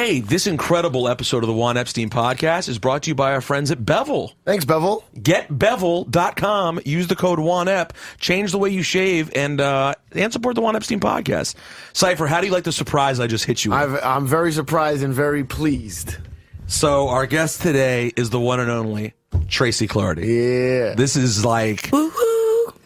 Hey, this incredible episode of the Juan Epstein podcast is brought to you by our friends at Bevel. Thanks, Bevel. GetBevel.com. Use the code JuanEp. Change the way you shave and support the Juan Epstein podcast. Cipher, how do you like the surprise I just hit you with? I'm very surprised and very pleased. So our guest today is the one and only Tracy Cloherty. Yeah. This is like...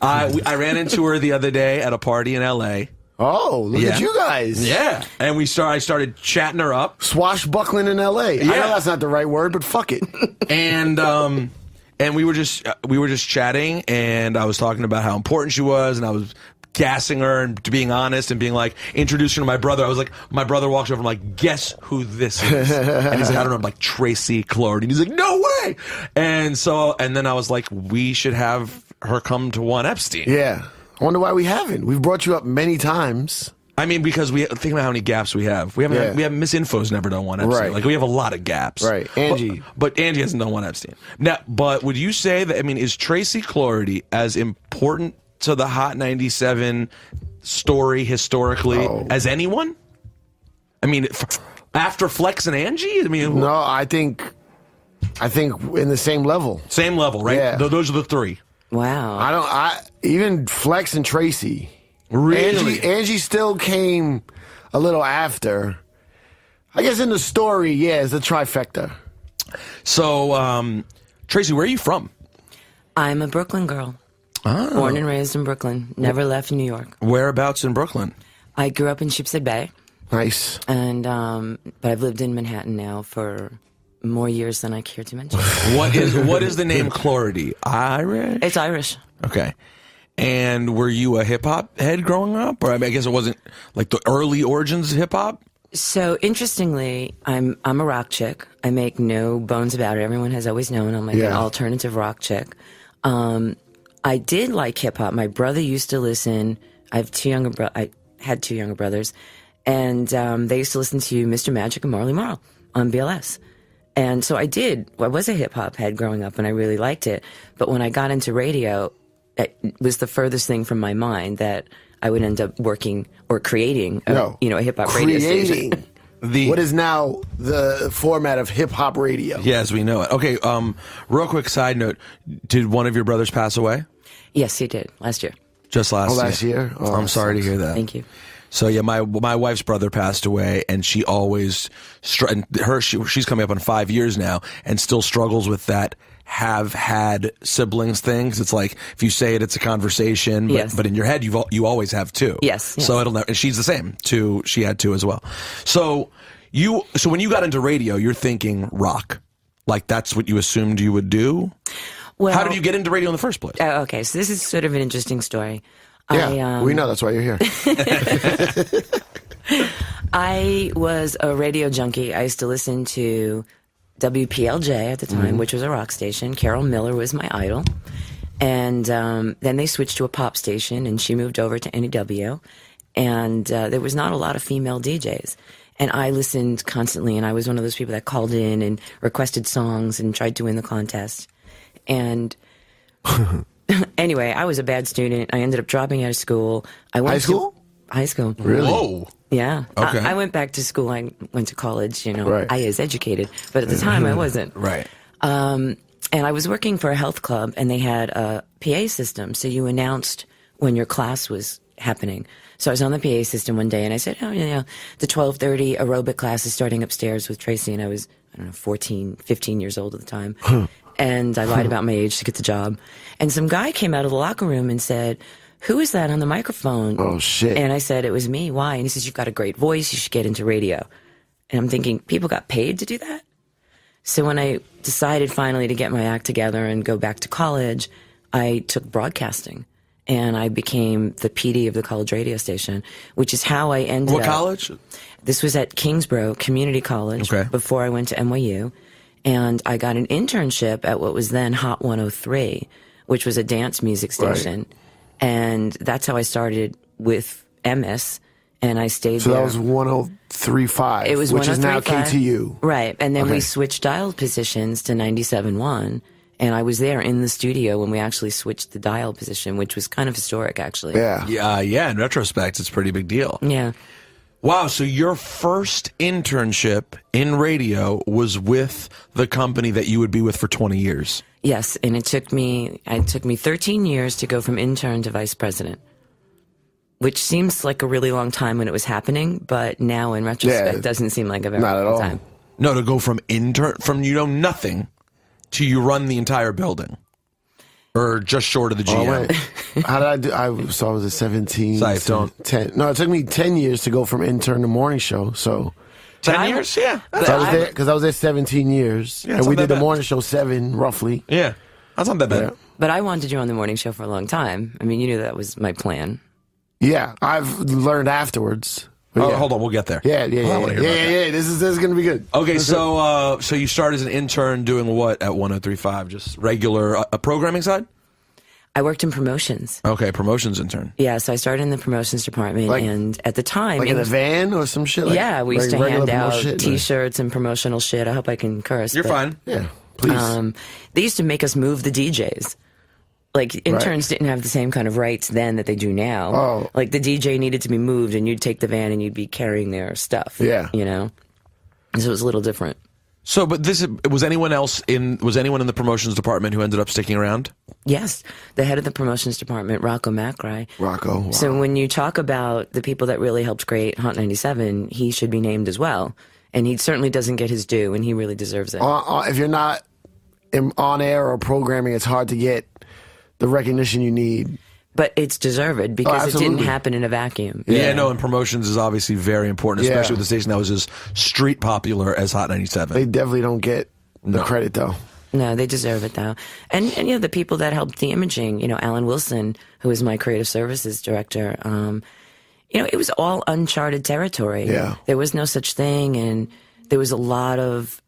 I ran into her the other day at a party in L.A. Oh, look at you guys. Yeah. And I started chatting her up. Swashbuckling in L.A. Yeah. I know that's not the right word, but fuck it. And we were just chatting, and I was talking about how important she was, and I was gassing her and being honest and being like, introducing her to my brother. I was like, my brother walks over, I'm like, guess who this is? And he's like, I don't know. I'm like, Tracy Cloherty. And he's like, no way. And then I was like, we should have her come to Juan Epstein. Yeah. I wonder why we haven't. We've brought you up many times. I mean, because think about how many gaps we have. We have Miss Info's never done Juan Epstein. Right. Like, we have a lot of gaps. Right. Angie. But Angie hasn't done Juan Epstein. Now, but would you say that, I mean, is Tracy Cloherty as important to the Hot 97 story historically as anyone? I mean, after Flex and Angie? I mean, No, I think in the same level. Same level, right? Yeah. Those are the three. Wow. Even Flex and Tracy. Really? Angie still came a little after. I guess in the story, yeah, it's the trifecta. So, Tracy, where are you from? I'm a Brooklyn girl. Born and raised in Brooklyn. Never left New York. Whereabouts in Brooklyn? I grew up in Sheepshead Bay. Nice. And but I've lived in Manhattan now for more years than I care to mention. What is the name Cloherty? Irish? It's Irish. Okay. And were you a hip-hop head growing up? Or I guess it wasn't like the early origins of hip-hop? So interestingly, I'm a rock chick. I make no bones about it. Everyone has always known I'm like an alternative rock chick. I did like hip-hop. My brother used to listen. I had two younger brothers. And they used to listen to Mr. Magic and Marley Marl on BLS. And so I was a hip-hop head growing up, and I really liked it. But when I got into radio, it was the furthest thing from my mind that I would end up working or creating a hip-hop radio station. What is now the format of hip-hop radio. Yeah, as we know it. Okay, real quick side note. Did one of your brothers pass away? Yes, he did. Last year. Just last year? Oh, I'm sorry to hear that. Thank you. So yeah, my wife's brother passed away, and she always she's coming up on 5 years now, and still struggles with that have had siblings thing. 'Cause it's like if you say it, it's a conversation, but in your head you always have two. Yes. So it'll never. And she's the same. She had two as well. So when you got into radio, you're thinking rock, like that's what you assumed you would do. Well, how did you get into radio in the first place? Okay, so this is sort of an interesting story. Yeah, we know that's why you're here. I was a radio junkie. I used to listen to WPLJ at the time, which was a rock station. Carol Miller was my idol. And then they switched to a pop station, and she moved over to NEW. And there was not a lot of female DJs. And I listened constantly, and I was one of those people that called in and requested songs and tried to win the contest. And... Anyway, I was a bad student. I ended up dropping out of school. High school? High school. Really? Whoa. Yeah. Okay. I went back to school. I went to college, Right. I was educated. But at the time, I wasn't. Right. And I was working for a health club, and they had a PA system. So you announced when your class was happening. So I was on the PA system one day, and I said, the 12:30 aerobic class is starting upstairs with Tracy. And I was, 14, 15 years old at the time. And I lied about my age to get the job. And some guy came out of the locker room and said, "Who is that on the microphone?" Oh, shit. And I said, "It was me. Why?" And he says, "You've got a great voice. You should get into radio." And I'm thinking, people got paid to do that? So when I decided finally to get my act together and go back to college, I took broadcasting. And I became the PD of the college radio station, which is how I ended up. What college? This was at Kingsborough Community College before I went to NYU. And I got an internship at what was then Hot 103, which was a dance music station. Right. And that's how I started with MS, and I stayed there. So that was 103.5, it was which is now 103.5. KTU. Right. And then we switched dial positions to 97.1, and I was there in the studio when we actually switched the dial position, which was kind of historic, actually. Yeah. Yeah, in retrospect, it's a pretty big deal. Yeah. Wow, so your first internship in radio was with the company that you would be with for 20 years. Yes, and it took me 13 years to go from intern to vice president, which seems like a really long time when it was happening, but now in retrospect doesn't seem like a very long time. No, to go from nothing to you run the entire building. Or just short of the GM. How did I do? I was at 17. Ciph, don't. 10. No, it took me 10 years to go from intern to morning show. So 10 years? Yeah. Because I was there 17 years. Yeah, and we did the bad. morning show 7, roughly. Yeah. That's not that bad. Yeah. But I wanted you on the morning show for a long time. I mean, you knew that was my plan. Yeah, I've learned afterwards. Hold on, we'll get there. Yeah. This is going to be good. Okay, so you started as an intern doing what at 103.5? Just regular programming side? I worked in promotions. Okay, promotions intern. Yeah, so I started in the promotions department, and at the time... Like in a van or some shit? Like, yeah, we used to hand out shit, T-shirts and promotional shit. I hope I can curse. You're fine. Yeah, please. They used to make us move the DJs. Like, interns didn't have the same kind of rights then that they do now. Oh. Like, the DJ needed to be moved, and you'd take the van, and you'd be carrying their stuff. Yeah. You know? So it was a little different. So, but was anyone in the promotions department who ended up sticking around? Yes. The head of the promotions department, Rocco Macri. Rocco, wow. So when you talk about the people that really helped create Hot 97, he should be named as well. And he certainly doesn't get his due, and he really deserves it. If you're not on air or programming, it's hard to get the recognition you need. But it's deserved because it didn't absolutely. happen in a vacuum. Yeah, no, and promotions is obviously very important, especially with the station that was as street popular as Hot 97. They definitely don't get the credit, though. No, they deserve it, though. And you know, the people that helped the imaging, you know, Alan Wilson, who was my creative services director, you know, it was all uncharted territory. Yeah. There was no such thing, and there was a lot of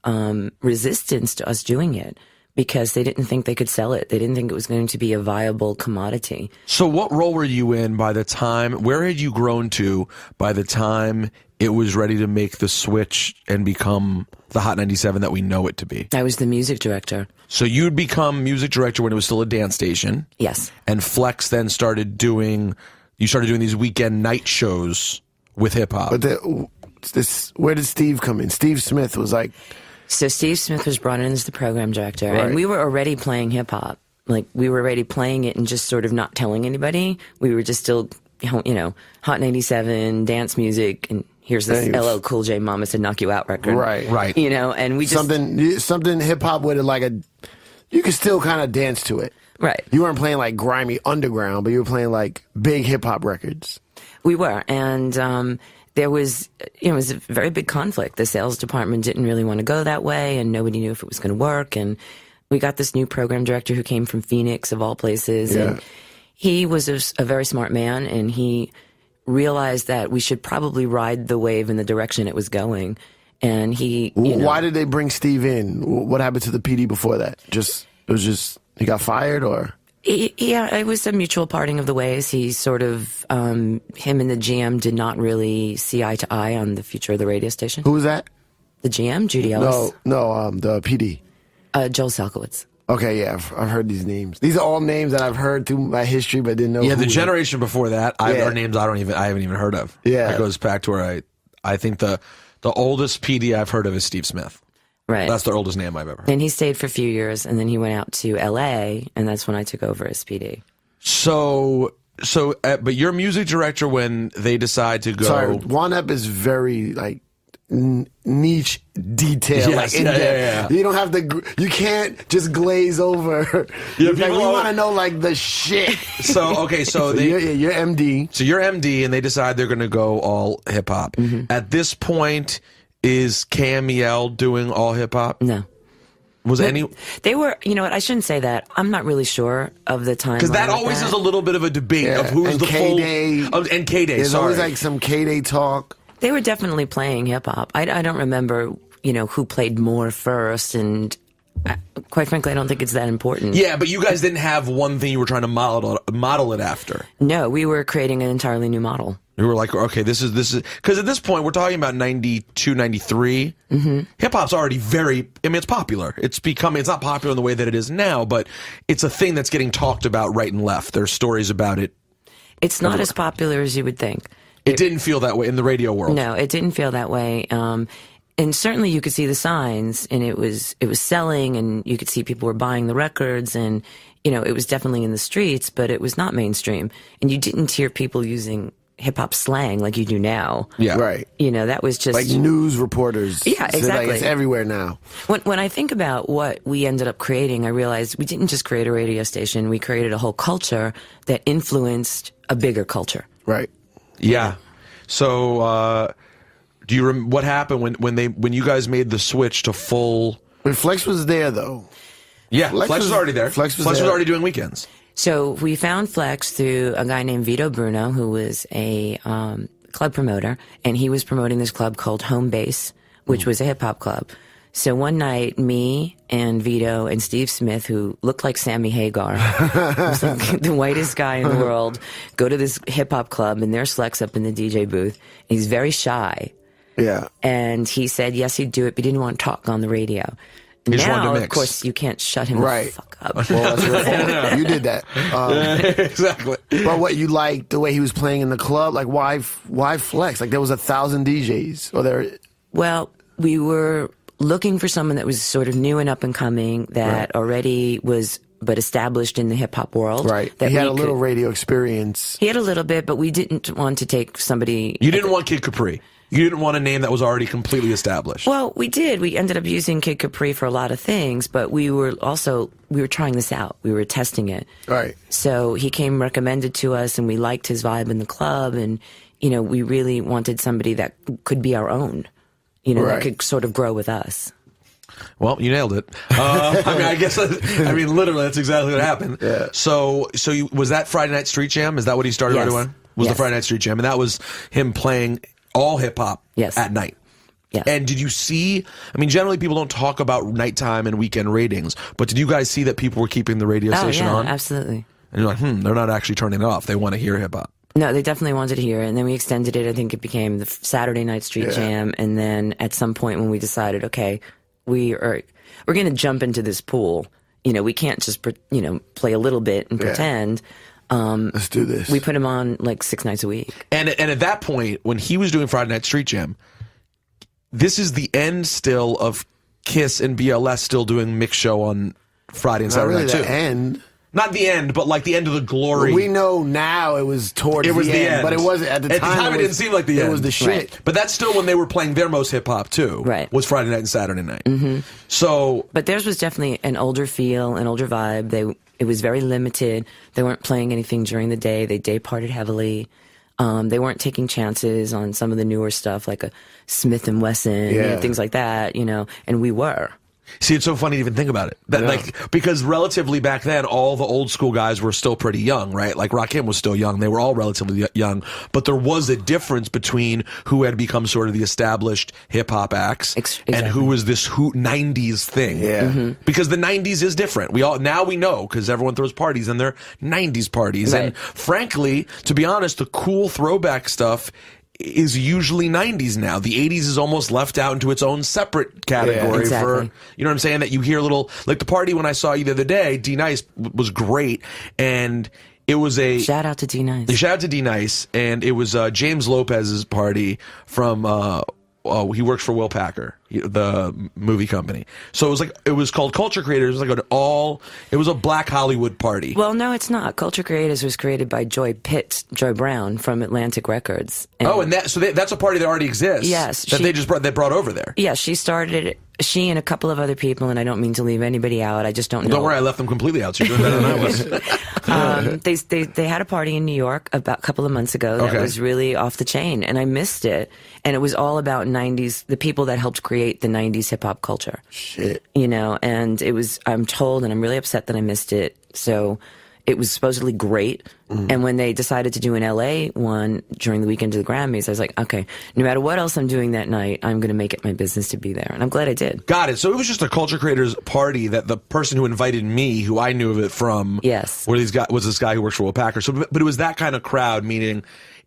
resistance to us doing it, because they didn't think they could sell it. They didn't think it was going to be a viable commodity. So what role were you in by the time, where had you grown to by the time it was ready to make the switch and become the Hot 97 that we know it to be? I was the music director. So you'd become music director when it was still a dance station. Yes. And Flex then started doing these weekend night shows with hip hop. But where did Steve come in? Steve Smith was like... So Steve Smith was brought in as the program director, Right. and we were already playing hip hop. Like, we were already playing it and just sort of not telling anybody. We were just still, you know, Hot 97, dance music, and here's this LL Cool J Mama Said Knock You Out record. Right. You know, and we just... Something hip-hop with it, like you could still kind of dance to it. Right. You weren't playing like grimy underground, but you were playing like big hip-hop records. We were, and there was, you know, it was a very big conflict. The sales department didn't really want to go that way, and nobody knew if it was going to work. And we got this new program director who came from Phoenix, of all places, and he was a very smart man, and he realized that we should probably ride the wave in the direction it was going. And he, you know, why did they bring Steve in? What happened to the PD before that? He got fired, or? Yeah, it was a mutual parting of the ways. He sort of, him and the GM did not really see eye to eye on the future of the radio station. Who was that? The GM, Judy Ellis. No, the PD. Joel Salkowitz. Okay, yeah, I've heard these names. These are all names that I've heard through my history, but didn't know. Yeah, the generation before that, are names I haven't even heard of. Yeah, that goes back to where I think the oldest PD I've heard of is Steve Smith. Right. That's the oldest name I've ever heard. And he stayed for a few years, and then he went out to L.A., and that's when I took over as PD. But you're music director when they decide to go... Sorry, Juan Ep is very, like, niche detail. Yes, like, in depth. You don't have to... You can't just glaze over. Yeah, like, we want to know, like, the shit. So you're MD. So you're MD, and they decide they're going to go all hip-hop. Mm-hmm. At this point... Is KMEL doing all hip hop? No. They were, you know what, I shouldn't say that. I'm not really sure of the time. Because that always is a little bit of a debate of who's the K-Day. full... and K-Day, There's always like some K-Day talk. They were definitely playing hip hop. I don't remember, you know, who played more first, and quite frankly, I don't think it's that important. Yeah, but you guys didn't have one thing you were trying to model it after. No, we were creating an entirely new model. We were like, okay, this is because at this point we're talking about 92, 93. Mm-hmm. Hip hop's already it's popular. It's not popular in the way that it is now, but it's a thing that's getting talked about right and left. There's stories about it. It's not as popular as you would think. It didn't feel that way in the radio world. No, it didn't feel that way. And certainly you could see the signs, and it was selling, and you could see people were buying the records, and it was definitely in the streets, but it was not mainstream. And you didn't hear people using hip hop slang like you do now. Yeah, right. That was just like news reporters. Yeah, exactly. Like it's everywhere now. When I think about what we ended up creating, I realized we didn't just create a radio station. We created a whole culture that influenced a bigger culture. Right. Yeah. So, do you what happened when you guys made the switch to full? When Flex was there, though. Yeah, Flex was already there. Flex was already doing weekends. So we found Flex through a guy named Vito Bruno, who was a club promoter, and he was promoting this club called Home Base, which was a hip hop club. So one night, me and Vito and Steve Smith, who looked like Sammy Hagar, was like the whitest guy in the world, go to this hip hop club, and there's Flex up in the DJ booth. He's very shy. Yeah. And he said, yes, he'd do it, but he didn't want to talk on the radio. He just wanted to Now, mix. of course, you can't shut him Right. the fuck up. Well, that's your fault. You did that. Exactly. But what you liked the way he was playing in the club? Like, why Flex? Like, there was 1,000 DJs. Or there. Well, we were looking for someone that was sort of new and up and coming, that already was but established in the hip hop world. Right. That He had we a little could- radio experience. He had a little bit, but we didn't want to take somebody. You didn't want Kid Capri. You didn't want a name that was already completely established. Well, we did. We ended up using Kid Capri for a lot of things, but we were trying this out. We were testing it. Right. So he came recommended to us, and we liked his vibe in the club, and we really wanted somebody that could be our own. That Right. could sort of grow with us. Well, you nailed it. Literally, that's exactly what happened. Yeah. So was that Friday Night Street Jam? Is that what he started Yes. right away? Was the Yes. Friday Night Street Jam, and that was him playing all hip hop Yes. at night. Yes. And did you see? Generally people don't talk about nighttime and weekend ratings, but did you guys see that people were keeping the radio station on? Absolutely. And you're like, they're not actually turning it off. They want to hear hip hop. No, they definitely wanted to hear it, and then we extended it. I think it became the Saturday Night Street Jam, and then at some point when we decided, okay, we're going to jump into this pool. We can't just play a little bit and pretend. Let's do this. We put him on like 6 nights a week. And at that point, when he was doing Friday Night Street Jam, this is the end still of Kiss and BLS still doing mix show on Friday and Not Saturday really night the too. end. Not the end, but like the end of the glory. We know now it was towards It was the end. but it wasn't at the time. At the time, it didn't seem like the end. It was the shit. Right. But that's still when they were playing their most hip hop too. Right. Was Friday night and Saturday night. Mm-hmm. So, But theirs was definitely an older feel, an older vibe. It was very limited. They weren't playing anything during the day. They day parted heavily. They weren't taking chances on some of the newer stuff like a Smith & Wesson, things like that, and we were. see, it's so funny to even think about it. Because relatively back then, all the old school guys were still pretty young, right? Like Rakim was still young. They were all relatively young. But there was a difference between who had become sort of the established hip hop acts and who was this 90s thing. Yeah. Mm-hmm. Because the 90s is different. Now we know because everyone throws parties and they're 90s parties. Right. And frankly, to be honest, the cool throwback stuff is usually 90s now. The 80s is almost left out into its own separate category exactly. for, you know what I'm saying? That you hear little, like the party when I saw you the other day, D Nice was great. And it was a Shout out to D Nice. shout out to D Nice. And it was James Lopez's party from, he works for Will Packer, the movie company. So it was called Culture Creators. It was it was a Black Hollywood party. Well, no, it's not. Culture Creators was created by Joy Brown from Atlantic Records. And That's a party that already exists. Yes, That they brought over there. Yeah, she started it. She and a couple of other people, and I don't mean to leave anybody out. I just don't know. Don't worry, I left them completely out. So you're doing better than I was. They had a party in New York about a couple of months ago that was really off the chain, and I missed it. And it was all about 90s, the people that helped create the 90s hip hop culture. Shit. And it was, I'm told, and I'm really upset that I missed it. So it was supposedly great. And when they decided to do an LA one during the weekend of the Grammys, I was like, okay, no matter what else I'm doing that night, I'm going to make it my business to be there. And I'm glad I did. Got it. So it was just a Culture Creators party that the person who invited me, who I knew of it from, Yes, was this guy who works for Will Packer. So, but it was that kind of crowd, meaning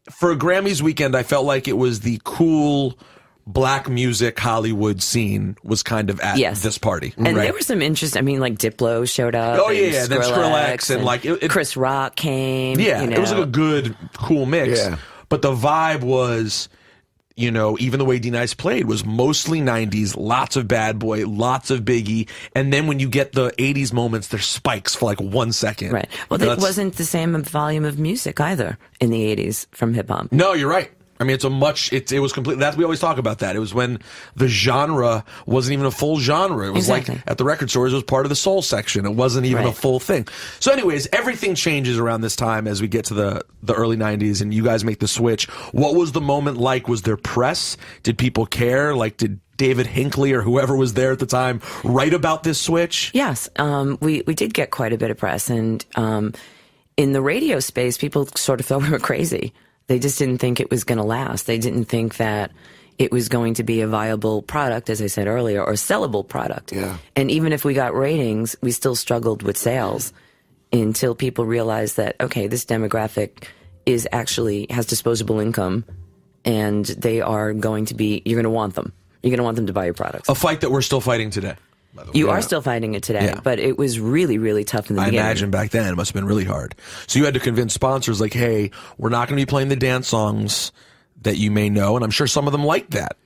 for a Grammys weekend, I felt like it was the cool black music Hollywood scene was kind of at this party. And right? there was some interest. I mean, like Diplo showed up. Oh, yeah. Then Skrillex and like... Chris Rock came. Yeah, it was like a good, cool mix. Yeah. but the vibe was, you know, even the way D-Nice played was mostly 90s, lots of Bad Boy, lots of Biggie. And then when you get the 80s moments, there's spikes for like 1 second. Right. Well, it wasn't the same volume of music either in the 80s from hip hop. No, you're right. I mean, it was completely, we always talk about that. It was when the genre wasn't even a full genre. It was like at the record stores, it was part of the soul section. It wasn't even a full thing. So anyways, everything changes around this time as we get to the early 90s and you guys make the switch. What was the moment like? Was there press? Did people care? Like, did David Hinckley or whoever was there at the time write about this switch? Yes. We did get quite a bit of press. And in the radio space, people sort of thought we were crazy. They just didn't think it was going to last. They didn't think that it was going to be a viable product, as I said earlier, or a sellable product. Yeah. And even if we got ratings, we still struggled with sales until people realized that, okay, this demographic has disposable income, and they are going to be, you're going to want them. You're going to want them to buy your products. A fight that we're still fighting today. You are still fighting it today, but it was really, really tough in the beginning. I imagine back then it must have been really hard. So you had to convince sponsors like, hey, we're not going to be playing the dance songs that you may know. And I'm sure some of them liked that.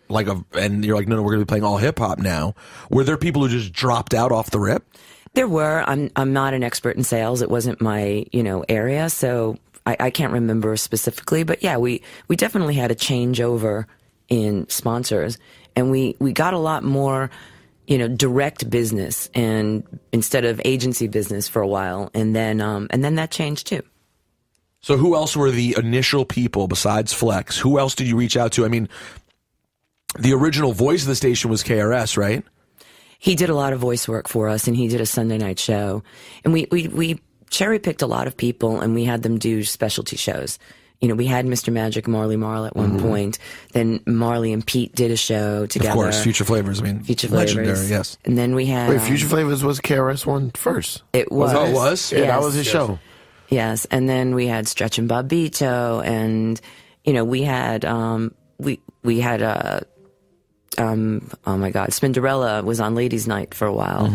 And you're like, no, we're going to be playing all hip hop now. Were there people who just dropped out off the rip? There were. I'm not an expert in sales. It wasn't my, area. So I can't remember specifically. But yeah, we definitely had a changeover in sponsors. And we got a lot more direct business and instead of agency business for a while. And then that changed too. So who else were the initial people besides Flex? Who else did you reach out to? I mean, the original voice of the station was KRS, right? He did a lot of voice work for us and he did a Sunday night show. And we cherry picked a lot of people and we had them do specialty shows. We had Mr. Magic, Marley Marl at one point. Then Marley and Pete did a show together. Of course, Future Flavors. Future legendary, Flavors. Yes. And then we had... Wait, Future Flavors was KRS One first? It was. Oh, it was? Yeah, yes. that was his show. Yes, and then we had Stretch and Bobbito, and we had we had oh my God, Spinderella was on Ladies' Night for a while,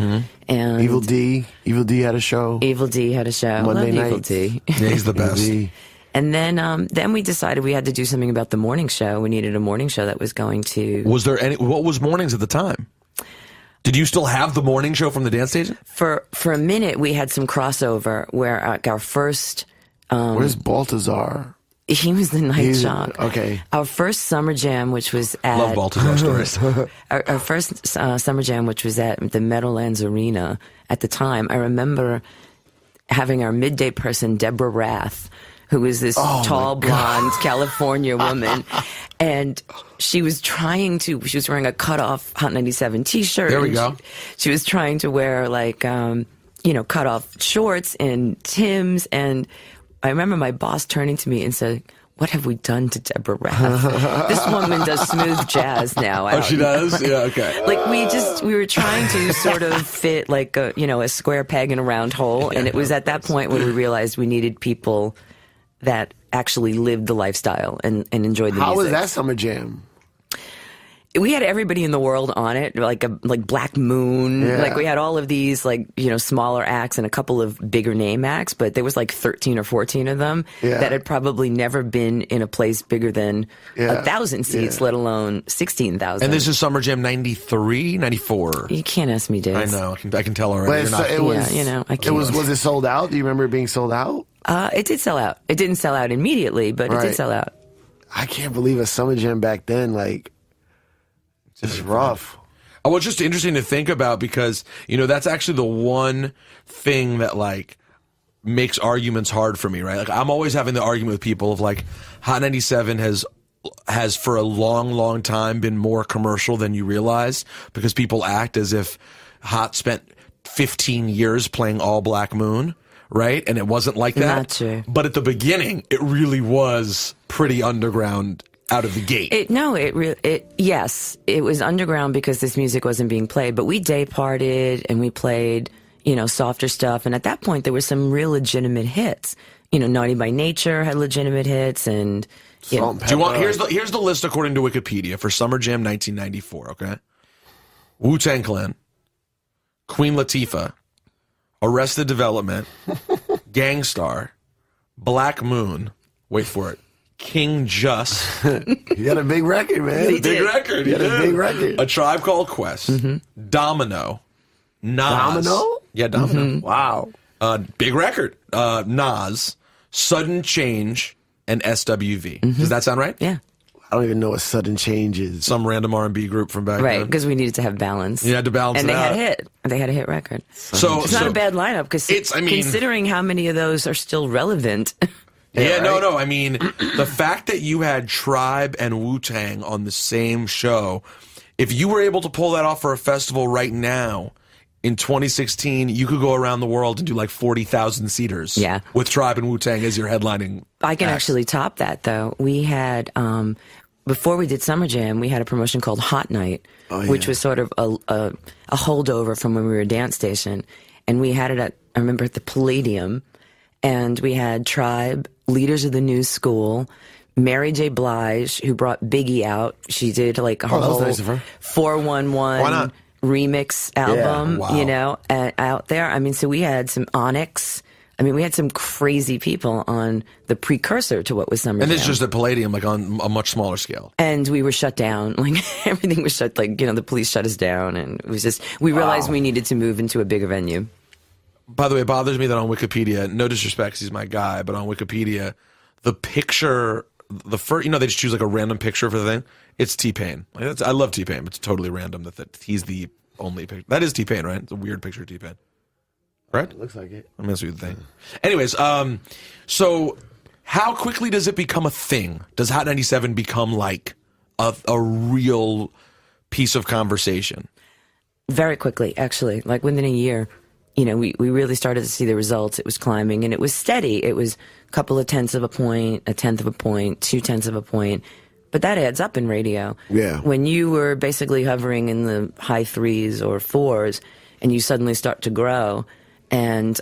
and Evil D had a show. Evil D had a show. Monday Love Evil nights. D. Yeah, he's the best. And then we decided we had to do something about the morning show. We needed a morning show that was going to. Was there what was mornings at the time? Did you still have the morning show from the dance station? For a minute, we had some crossover where our first. Where's Baltazar? He was the Night Shock. Okay. Our first summer jam, which was at Love Baltazar stories. our first summer jam, which was at the Meadowlands Arena at the time. I remember having our midday person, Deborah Rath, who was this tall, blonde California woman. And she was wearing a cutoff Hot 97 t-shirt. There we go. She was trying to wear cutoff shorts and Timbs. And I remember my boss turning to me and said, "What have we done to Deborah Rath? This woman does smooth jazz now." Oh, she does? Yeah, okay. We were trying to sort of fit like a square peg in a round hole. And it was at that point when we realized we needed people that actually lived the lifestyle and enjoyed the music. How was that summer jam? We had everybody in the world on it, like Black Moon. Yeah. Like we had all of these smaller acts and a couple of bigger name acts, but there was like 13 or 14 of them that had probably never been in a place bigger than 1,000 seats, let alone 16,000. And this is Summer Jam 93, 94. You can't ask me, Dave. I know. I can tell already. I can't. Was it sold out? Do you remember it being sold out? It did sell out. It didn't sell out immediately, but it did sell out. I can't believe a summer jam back then, it's rough. Well, it's just interesting to think about because, that's actually the one thing that, makes arguments hard for me, right? Like, I'm always having the argument with people of, Hot 97 has for a long, long time been more commercial than you realize because people act as if Hot spent 15 years playing All Black Moon, right? And it wasn't like that. Not true. But at the beginning, it really was pretty underground out of the gate. Yes, it was underground because this music wasn't being played, but we day partied and we played, softer stuff. And at that point, there were some real legitimate hits. Naughty by Nature had legitimate hits, and Do you want? Here's the list according to Wikipedia for Summer Jam 1994. Okay, Wu-Tang Clan, Queen Latifah, Arrested Development, Gangstar, Black Moon. Wait for it. King Just. You had a big record, man. Big record. You had a big record. A Tribe Called Quest. Domino. Nas. Domino? Yeah, Domino. Wow. Big record. Nas. Sudden Change. And SWV. Does that sound right? Yeah. I don't even know what Sudden Change is. Some random R&B group from back Right, then. because we needed to have balance. You had to balance and it out. They had a hit record. So it's not a bad lineup because considering how many of those are still relevant. Yeah, right? No. I mean, the fact that you had Tribe and Wu-Tang on the same show, if you were able to pull that off for a festival right now, in 2016, you could go around the world and do like 40,000 seaters. Yeah. With Tribe and Wu-Tang as your headlining I can act. actually top that, though. We had, before we did Summer Jam, we had a promotion called Hot Night, which was sort of a holdover from when we were a dance station. And we had it I remember, at the Palladium. And we had Tribe, Leaders of the New School, Mary J. Blige, who brought Biggie out. She did like a whole nice of her. 411 remix album, Wow. Out there. I mean, so we had some Onyx. I mean, we had some crazy people on the precursor to what was Summer Jam. And this is just at Palladium, like on a much smaller scale. And we were shut down. Like, everything was shut. Like, the police shut us down. And it was just, we realized we needed to move into a bigger venue. By the way, it bothers me that on Wikipedia, no disrespect, 'cause he's my guy, but on Wikipedia, the picture, the first, they just choose like a random picture for the thing. It's T-Pain. Like, I love T-Pain, but it's totally random that he's the only picture. That is T-Pain, right? It's a weird picture of T-Pain. Right? It looks like it. I mean, that's what you think. Anyways, so how quickly does it become a thing? Does Hot 97 become like a real piece of conversation? Very quickly, actually. Like, within a year. We really started to see the results. It was climbing, and it was steady. It was a couple of tenths of a point, a tenth of a point, 2/10 of a point. But that adds up in radio. Yeah. When you were basically hovering in the high 3s or 4s, and you suddenly start to grow, and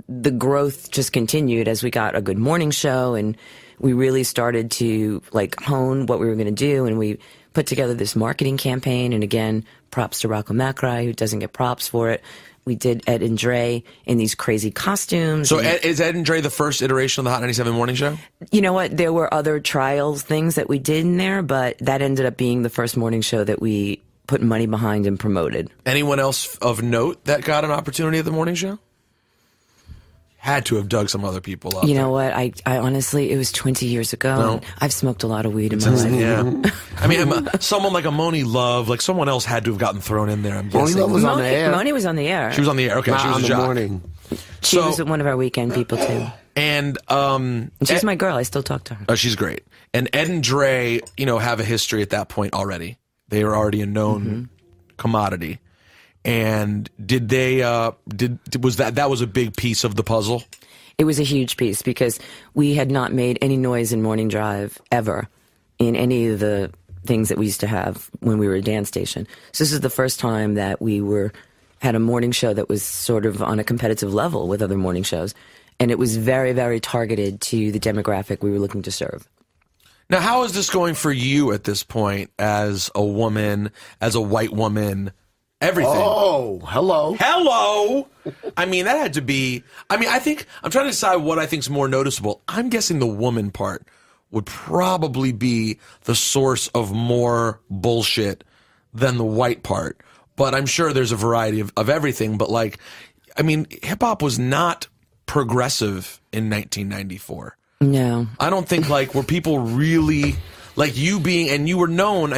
the growth just continued as we got a good morning show, and we really started to hone what we were going to do, and we put together this marketing campaign. And again, props to Rocco Macri, who doesn't get props for it. We did Ed and Dre in these crazy costumes. So is Ed and Dre the first iteration of the Hot 97 morning show? You know what? There were other trials things that we did in there, but that ended up being the first morning show that we put money behind and promoted. Anyone else of note that got an opportunity at the morning show? Had to have dug some other people up. You know what? I honestly, it was 20 years ago. No. And I've smoked a lot of weed in my life. Yeah. I mean, someone like a Moni Love, like someone else had to have gotten thrown in there. I'm guessing. Moni Love was on the air. Moni was on the air. She was on the air. Okay, she was on a the jock. morning. She was one of our weekend people too. And she's my girl. I still talk to her. Oh, she's great. And Ed and Dre, have a history at that point already. They were already a known commodity. And did they? Was that was a big piece of the puzzle? It was a huge piece because we had not made any noise in Morning Drive ever in any of the things that we used to have when we were a dance station. So this is the first time that we had a morning show that was sort of on a competitive level with other morning shows. And it was very, very targeted to the demographic we were looking to serve. Now, how is this going for you at this point as a woman, as a white woman? Everything. Oh, hello. Hello. I mean, that had to be. I mean, I think I'm trying to decide what I think is more noticeable. I'm guessing the woman part would probably be the source of more bullshit than the white part. But I'm sure there's a variety of everything. But hip hop was not progressive in 1994. No. I don't think were people really you being, and you were known,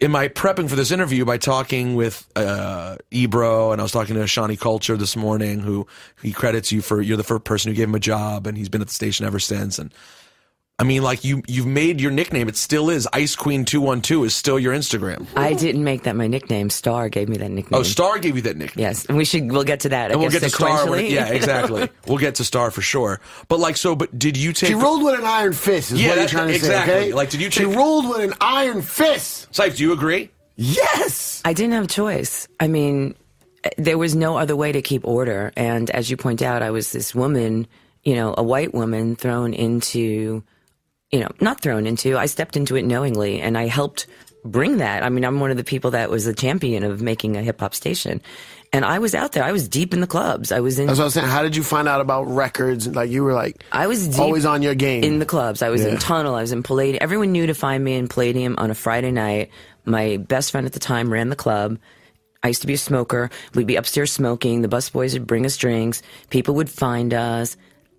in my prepping for this interview by talking with Ebro, and I was talking to Shawnee Culture this morning, who he credits you for, you're the first person who gave him a job, and he's been at the station ever since. And you've made your nickname. It still is. Ice Queen 212 is still your Instagram. I didn't make that my nickname. Star gave me that nickname. Oh, Star gave you that nickname. Yes, and we'll get to that. And we'll get to Star. Yeah, You exactly. know? We'll get to Star for sure. But but did you take? She ruled with an iron fist. Is what you're trying to exactly. say. Okay? Did you take? She ruled with an iron fist. Ciph, do you agree? Yes. I didn't have a choice. I mean, there was no other way to keep order. And as you point out, I was this woman, a white woman thrown into, not thrown into, I stepped into it knowingly, and I helped bring that. I mean, I'm one of the people that was the champion of making a hip hop station. And I was out there. I was deep in the clubs. I was in. That's what I was saying. How did you find out about records? Like, you were like, I was deep always on your game. in the clubs. I was in Tunnel. I was in Palladium. Everyone knew to find me in Palladium on a Friday night. My best friend at the time ran the club. I used to be a smoker. We'd be upstairs smoking. The busboys would bring us drinks. People would find us.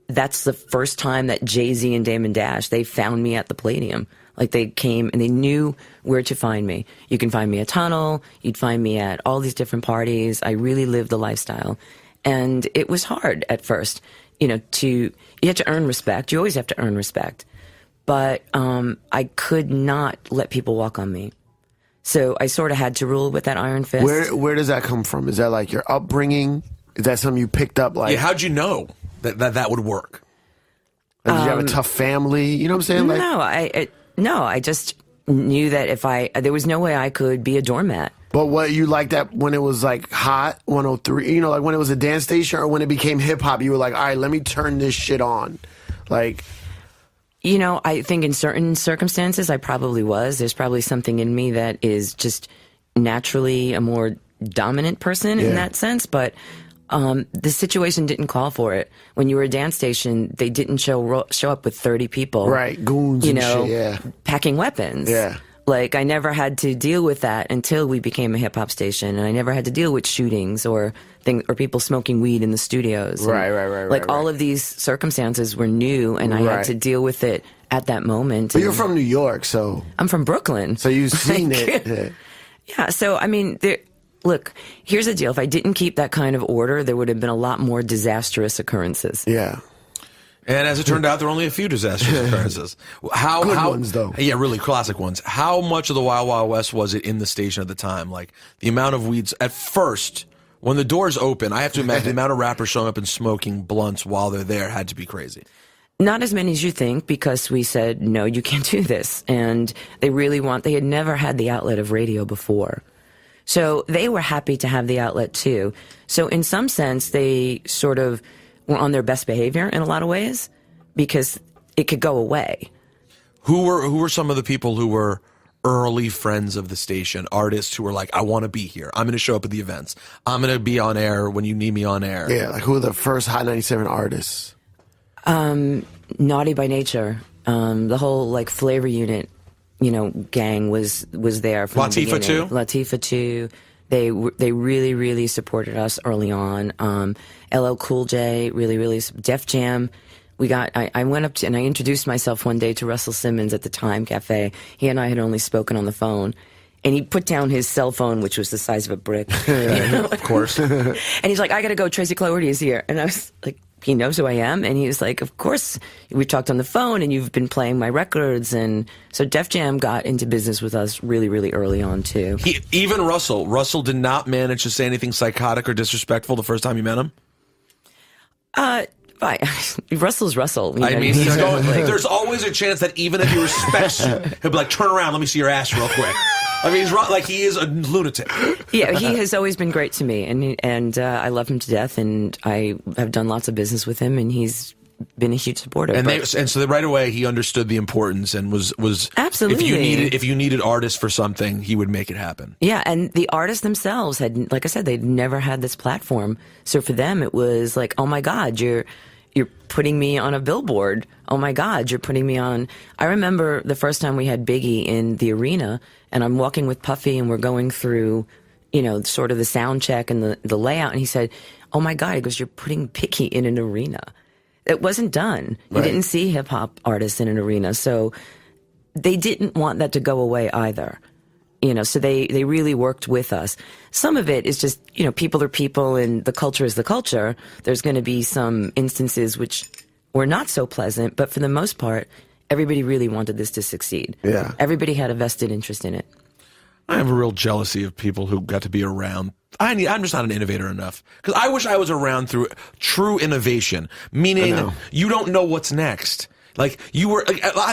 That's the first time that Jay-Z and Damon Dash, they found me at the Palladium. Like, they came and they knew where to find me. You can find me at Tunnel. You'd find me at all these different parties. I really lived the lifestyle. And it was hard at first, you had to earn respect. You always have to earn respect. But I could not let people walk on me. So I sort of had to rule with that iron fist. Where does that come from? Is that like your upbringing? Is that something you picked up? Like, how'd you know that would work? Like, did you have a tough family? You know what I'm saying? Like, No, I just knew that there was no way I could be a doormat. But what, you like that when it was like hot 103, like when it was a dance station, or when it became hip hop, you were like, all right, let me turn this shit on. Like, I think in certain circumstances I probably was. There's probably something in me that is just naturally a more dominant person in that sense, but the situation didn't call for it. When you were a dance station, they didn't show up with 30 people. Right, goons and shit, packing weapons. Yeah. Like, I never had to deal with that until we became a hip-hop station, and I never had to deal with shootings or people smoking weed in the studios. Right. Like, all of these circumstances were new, and I had to deal with it at that moment. But you're from New York, so... I'm from Brooklyn. So you've seen it. Yeah, so, I mean... Look, here's the deal. If I didn't keep that kind of order, there would have been a lot more disastrous occurrences. Yeah. And as it turned out, there were only a few disastrous occurrences. Good ones, though. Yeah, really classic ones. How much of the Wild Wild West was it in the station at the time? Like, the amount of weeds. At first, when the doors open, I have to imagine the amount of rappers showing up and smoking blunts while they're there had to be crazy. Not as many as you think, because we said, no, you can't do this. And they had never had the outlet of radio before. So they were happy to have the outlet too. So in some sense, they sort of were on their best behavior in a lot of ways, because it could go away. Who were some of the people who were early friends of the station, artists who were like, I want to be here. I'm going to show up at the events. I'm going to be on air when you need me on air. Yeah, like, who were the first Hot 97 artists? Naughty by Nature. The whole, like, flavor unit, gang was there from the beginning. too? Latifah too. They really, really supported us early on. LL Cool J, really, Def Jam. I went up and I introduced myself one day to Russell Simmons at the Time Cafe. He and I had only spoken on the phone. And he put down his cell phone, which was the size of a brick. Of course. And he's like, I got to go. Tracy Cloherty is here. And I was like, he knows who I am. And he was like, of course. We talked on the phone, and you've been playing my records. And so Def Jam got into business with us really, really early on, too. Even Russell did not manage to say anything psychotic or disrespectful the first time you met him? Russell's Russell. He's going, there's always a chance that even if he respects you, he'll be like, turn around, let me see your ass real quick. I mean, he is a lunatic. Yeah, he has always been great to me, and I love him to death, and I have done lots of business with him, and he's been a huge supporter. And so right away he understood the importance and was absolutely, if you needed artists for something, he would make it happen. Yeah, and the artists themselves had, like I said, they'd never had this platform, so for them it was like, oh my God, you're putting me on a billboard. Oh my God, you're putting me on. I remember the first time we had Biggie in the arena, and I'm walking with Puffy, and we're going through, sort of the sound check and the layout, and he said, oh my God, he goes, you're putting Biggie in an arena. It wasn't done. You didn't see hip hop artists in an arena, so they didn't want that to go away either. So they really worked with us. Some of it is just, people are people and the culture is the culture. There's going to be some instances which were not so pleasant, but for the most part, everybody really wanted this to succeed. Yeah. Everybody had a vested interest in it. I have a real jealousy of people who got to be around. I'm just not an innovator enough. Because I wish I was around through true innovation, meaning you don't know what's next. Like you were,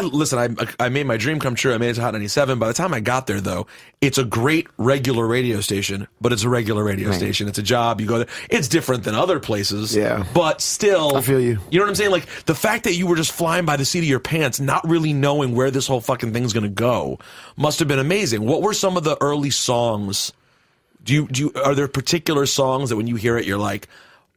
listen, I made my dream come true. I made it to Hot 97. By the time I got there, though, it's a great regular radio station, but it's a regular radio station. It's a job. You go there. It's different than other places. Yeah. But still. I feel you. You know what I'm saying? Like the fact that you were just flying by the seat of your pants, not really knowing where this whole fucking thing's going to go, must have been amazing. What were some of the early songs? Are there particular songs that when you hear it, you're like,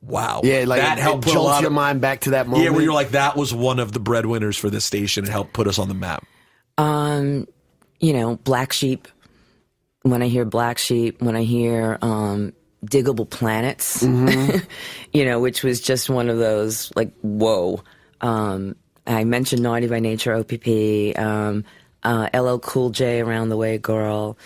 wow. Yeah, like that helped put jolts your mind back to that moment. Yeah, where you're like, that was one of the breadwinners for this station and helped put us on the map. You know, Black Sheep. When I hear Black Sheep, when I hear Diggable Planets, you know, which was just one of those, like, whoa. I mentioned Naughty by Nature, OPP, LL Cool J, Around the Way Girl.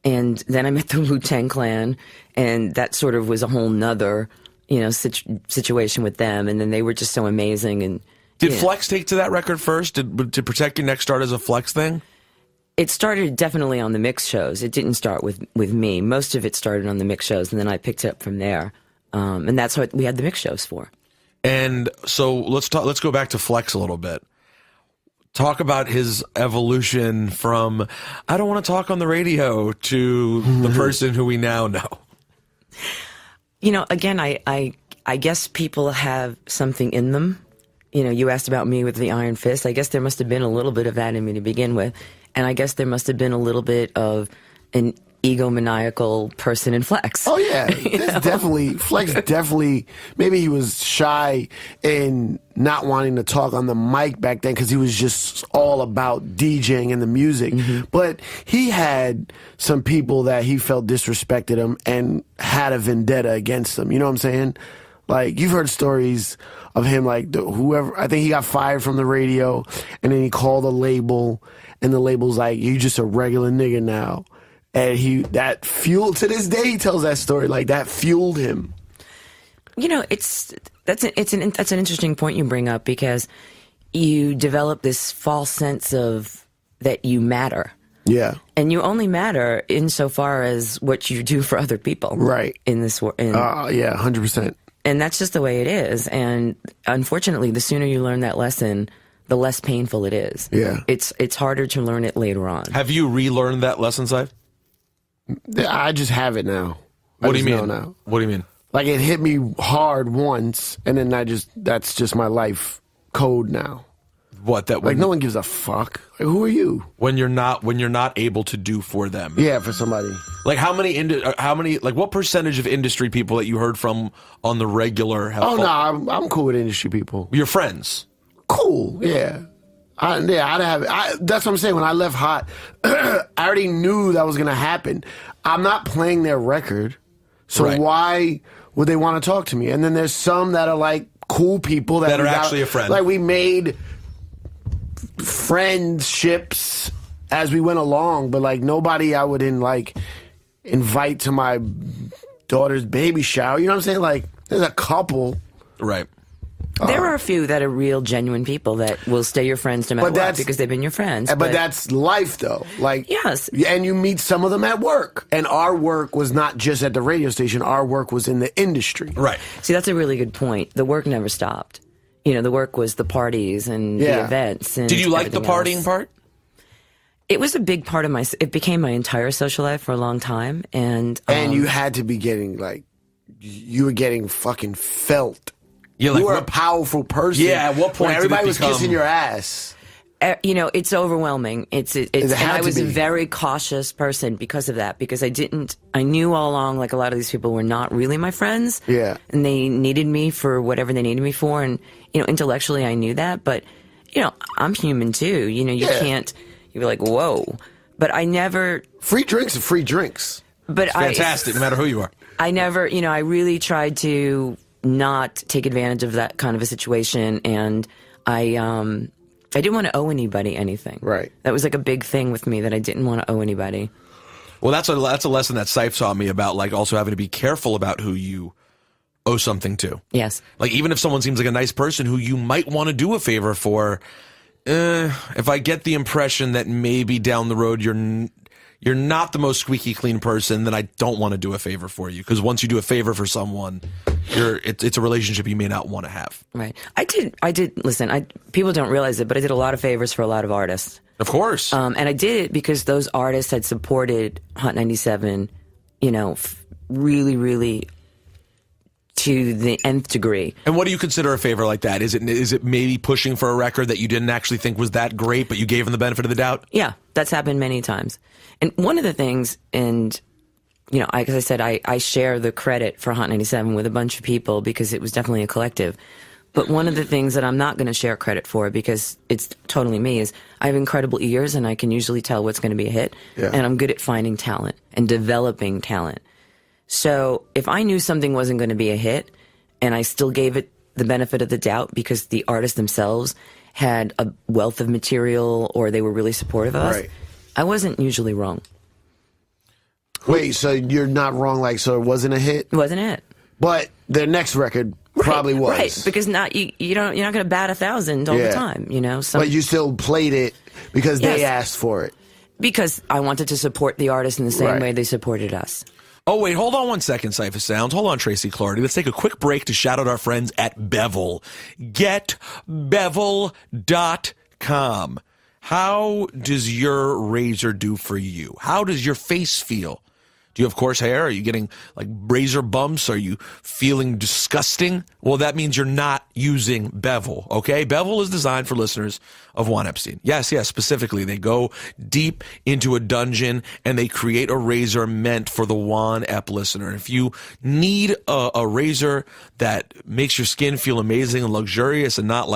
And then I met the Wu-Tang Clan, and that sort of was a whole nother, you know, situation with them. And then they were just so amazing. And did Flex take to that record first? Did Protect Your Neck start as a Flex thing? It started definitely on the mix shows. It didn't start with me. Most of it started on the mix shows, and then I picked it up from there. And that's what we had the mix shows for. And so let's go back to Flex a little bit. Talk about his evolution from, I don't want to talk on the radio, to the person who we now know. You know, again, I guess people have something in them. You know, you asked about me with the iron fist. I guess there must have been a little bit of that in me to begin with. And I guess there must have been a little bit of an egomaniacal person in Flex. Oh, yeah. Flex definitely, maybe he was shy and not wanting to talk on the mic back then because he was just all about DJing and the music. But he had some people that he felt disrespected him and had a vendetta against him. You know what I'm saying? Like, you've heard stories of him, like, whoever, I think he got fired from the radio, and then he called the label, and the label's like, you just a regular nigga now. And that fueled, to this day, he tells that story, like, that fueled him. You know, that's an interesting point you bring up, because you develop this false sense of that you matter. Yeah. And you only matter insofar as what you do for other people. Right. In this world. Yeah, 100%. And that's just the way it is. And unfortunately, the sooner you learn that lesson, the less painful it is. Yeah. It's harder to learn it later on. Have you relearned that lesson, Ciph? I just have it now. What do you mean? Now. What do you mean? Like, it hit me hard once, and then that's just my life code now. What, that like, no one gives a fuck. Like, who are you? When you're not able to do for them. Yeah, for somebody. Like, how many like, what percentage of industry people that you heard from on the regular have I'm cool with industry people. Your friends? Cool, yeah. That's what I'm saying. When I left Hot, I already knew that was going to happen. I'm not playing their record, so why would they want to talk to me? And then there's some that are like cool people that are actually a friend. Like, we made friendships as we went along, but like nobody I wouldn't like invite to my daughter's baby shower. You know what I'm saying? Like, there's a couple. Right. There are a few that are real, genuine people that will stay your friends no matter what, because they've been your friends. But that's life, though. Like, yes. And you meet some of them at work. And our work was not just at the radio station. Our work was in the industry. Right. See, that's a really good point. The work never stopped. You know, the work was the parties and the events. And did you like the partying part? It was a big part of it became my entire social life for a long time. And you had to be getting, like, you were getting fucking felt. You were a powerful person. Yeah, at what point everybody was kissing your ass? You know, it's overwhelming. And I was a very cautious person because of that, because I knew all along, like, a lot of these people were not really my friends. Yeah. And they needed me for whatever they needed me for. And, you know, intellectually I knew that. But, you know, I'm human too. You know, you can't, you're like, whoa. But I never. Free drinks are free drinks. But it's fantastic, no matter who you are. I never, you know, I really tried to not take advantage of that kind of a situation, and I didn't want to owe anybody anything. Right. That was like a big thing with me, that I didn't want to owe anybody. Well, that's a lesson that Ciph taught me about, like, also having to be careful about who you owe something to. Yes. Like, even if someone seems like a nice person who you might want to do a favor for, if I get the impression that maybe down the road you're not the most squeaky clean person, then I don't want to do a favor for you. Because once you do a favor for someone, it's a relationship you may not want to have. Right. I did listen, people don't realize it, but I did a lot of favors for a lot of artists. Of course. And I did it because those artists had supported Hot 97, really, really to the nth degree. And what do you consider a favor like that? Is it maybe pushing for a record that you didn't actually think was that great, but you gave them the benefit of the doubt? Yeah, that's happened many times. And one of the things, and as I said, I share the credit for Hot 97 with a bunch of people because it was definitely a collective. But one of the things that I'm not going to share credit for, because it's totally me, is I have incredible ears and I can usually tell what's going to be a hit. Yeah. And I'm good at finding talent and developing talent. So if I knew something wasn't going to be a hit and I still gave it the benefit of the doubt because the artists themselves had a wealth of material or they were really supportive of us, I wasn't usually wrong. Wait, so you're not wrong, so it wasn't a hit? It wasn't a hit. But their next record probably was. Right, because you're not going to bat 1,000 all the time, But you still played it because they asked for it. Because I wanted to support the artists in the same way they supported us. Oh, wait, hold on one second, Cipha Sounds. Hold on, Tracy Cloherty. Let's take a quick break to shout out our friends at Bevel. GetBevel.com. How does your razor do for you? How does your face feel? Do you have coarse hair? Are you getting razor bumps? Are you feeling disgusting? Well, that means you're not using Bevel, okay? Bevel is designed for listeners of Juan Epstein. Yes, specifically. They go deep into a dungeon and they create a razor meant for the Juan Ep listener. If you need a razor that makes your skin feel amazing and luxurious and not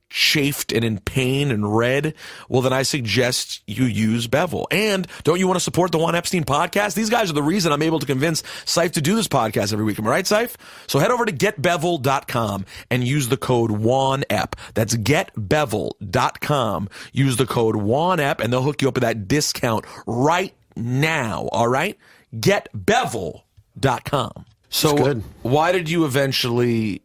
chafed and in pain and red, well, then I suggest you use Bevel. And don't you want to support the Juan Epstein podcast? These guys are the reason I'm able to convince Ciph to do this podcast every week. Am I right, Ciph? So head over to getbevel.com and use the code WANEP. That's getbevel.com. Use the code WANEP and they'll hook you up with that discount right now. All right? Getbevel.com. So why eventually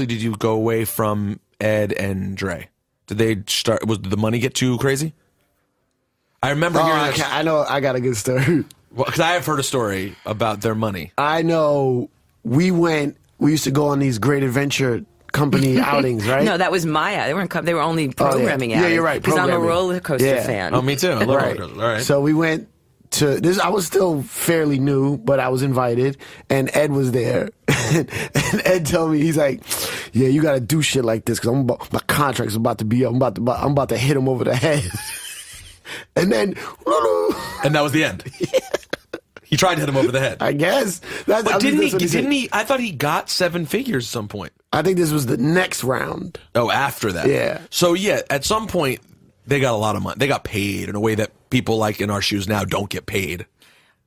did you go away from Ed and Dre? Did the money get too crazy? I remember hearing this. I know, I got a good story. Well, because I have heard a story about their money. I know we used to go on these great adventure company outings, right? No, that was Maya. They were only programming outings. Yeah, you're right. Because I'm a roller coaster fan. Oh, me too. I love roller coasters. All right. So we went to this. I was still fairly new, but I was invited, and Ed was there. And Ed told me, he's like, "Yeah, you got to do shit like this because my contract's about to be up. I'm about to hit him over the head." And then, and that was the end. Yeah. He tried to hit him over the head. I guess. But didn't he? I thought he got 7 figures at some point. I think this was the next round. Oh, after that. Yeah. So at some point they got a lot of money. They got paid in a way that people in our shoes now don't get paid.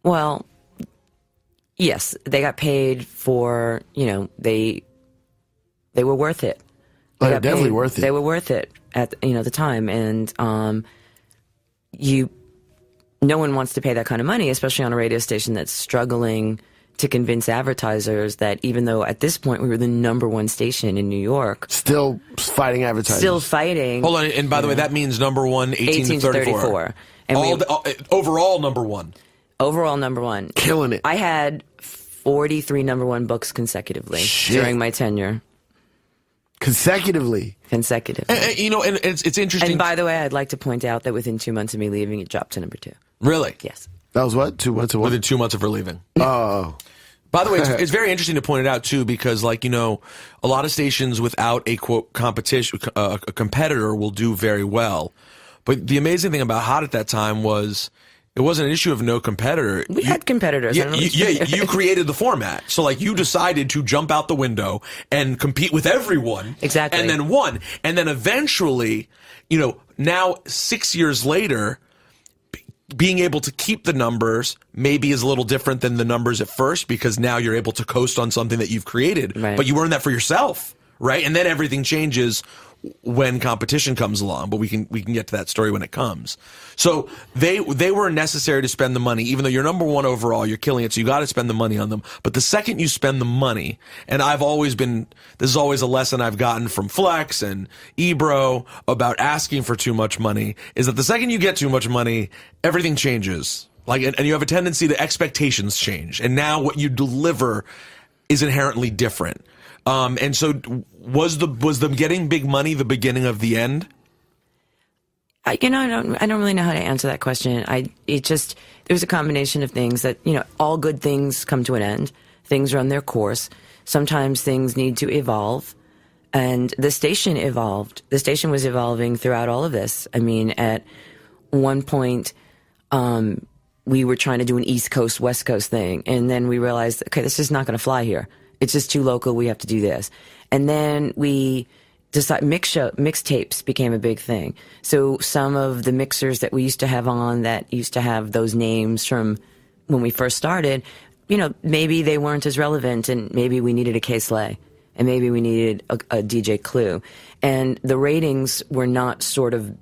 Well, yes, they got paid for, they were worth it. They're definitely worth it. They were worth it at the time, and no one wants to pay that kind of money, especially on a radio station that's struggling to convince advertisers that even though at this point we were the #1 station in New York, still fighting advertisers. Still fighting. Hold on, and by the way, that means #1, 18 to 34. And overall #1. Overall #1. Killing it. I had 43 #1 books consecutively during my tenure. Consecutively. And it's interesting. And by the way, I'd like to point out that within 2 months of me leaving, it dropped to #2. Really? Yes. That was what? 2 months of what? Within 2 months of her leaving. Oh. By the way, it's very interesting to point it out, too, because, a lot of stations without a, quote, competition, a competitor will do very well. But the amazing thing about Hot at that time was it wasn't an issue of no competitor. We had competitors. You created the format. So, you decided to jump out the window and compete with everyone. Exactly. And then won. And then eventually, now 6 years later, being able to keep the numbers maybe is a little different than the numbers at first because now you're able to coast on something that you've created. Right. But you earned that for yourself, right? And then everything changes when competition comes along, but we can get to that story when it comes. So they were necessary to spend the money, even though you're #1 overall, you're killing it, so you got to spend the money on them. But the second you spend the money, and this is always a lesson I've gotten from Flex and Ebro about asking for too much money, is that the second you get too much money, everything changes. And you have a tendency to expectations change, and now what you deliver is inherently different. And so was them getting big money the beginning of the end? I don't really know how to answer that question. It was a combination of things that, all good things come to an end. Things run their course. Sometimes things need to evolve. And the station evolved. The station was evolving throughout all of this. I mean, at one point, we were trying to do an East Coast, West Coast thing. And then we realized, okay, this is not going to fly here. It's just too local. We have to do this. And then we decided mixtapes became a big thing. So some of the mixers that we used to have on that used to have those names from when we first started, maybe they weren't as relevant, and maybe we needed a K-Slay, and maybe we needed a DJ Clue. And the ratings were not sort of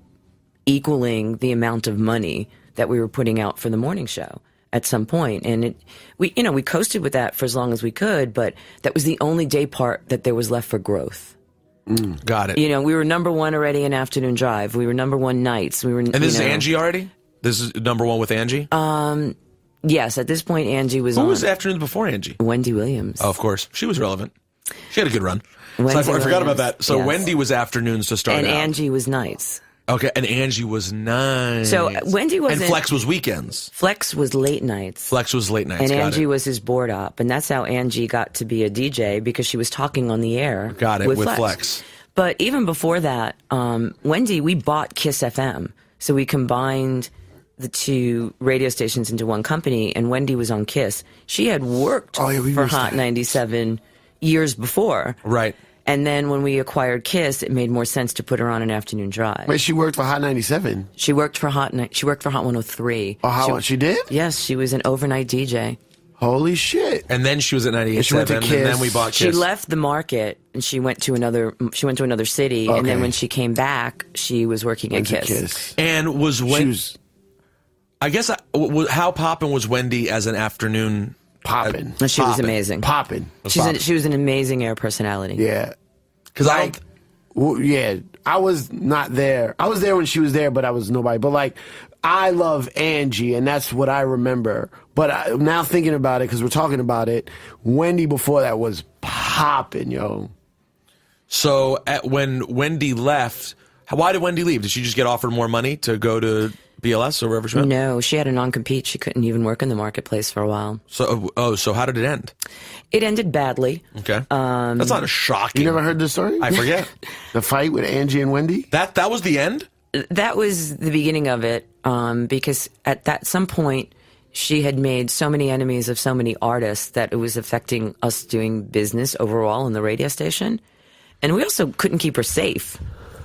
equaling the amount of money that we were putting out for the morning show at some point. And we coasted with that for as long as we could, but that was the only day part that there was left for growth. Got it. We were number one already in Afternoon Drive. We were number one nights. And this is Angie already? This is number one with Angie? Yes, at this point Angie was on. Who was Afternoons before Angie? Wendy Williams. Oh, of course. She was relevant. She had a good run. I forgot about that. So yes. Wendy was Afternoons to start and out. Angie was nights. Okay, and Angie was nights. So Wendy was And Flex was weekends. Flex was late nights. Flex was late nights. And got Angie it. was his board op. And that's how Angie got to be a DJ, because she was talking on the air. Got it, with Flex. But even before that, Wendy, we bought Kiss FM. So we combined the two radio stations into one company, and Wendy was on Kiss. She had worked for Hot 97 years before. Right. And then when we acquired Kiss, it made more sense to put her on an Afternoon Drive. Wait, she worked for Hot 97? She worked for Hot 103. Oh, she did? Yes, she was an overnight DJ. Holy shit. And then she was at 98.7, and then we bought Kiss. She left the market and she went to another city, and then when she came back, she was working at Kiss. And was I guess how poppin' was Wendy as an afternoon? Poppin'. She was amazing. Poppin'. She was an amazing air personality. Yeah. Because I was not there. I was there when she was there, but I was nobody. But I love Angie, and that's what I remember. But now thinking about it, because we're talking about it, Wendy before that was popping, yo. So when Wendy left, why did Wendy leave? Did she just get offered more money to go to BLS or wherever she went? No, she had a non-compete. She couldn't even work in the marketplace for a while. So how did it end? It ended badly. Okay. That's not a shocking. You never heard this story? I forget. The fight with Angie and Wendy? That was the end? That was the beginning of it, because at some point, she had made so many enemies of so many artists that it was affecting us doing business overall in the radio station. And we also couldn't keep her safe,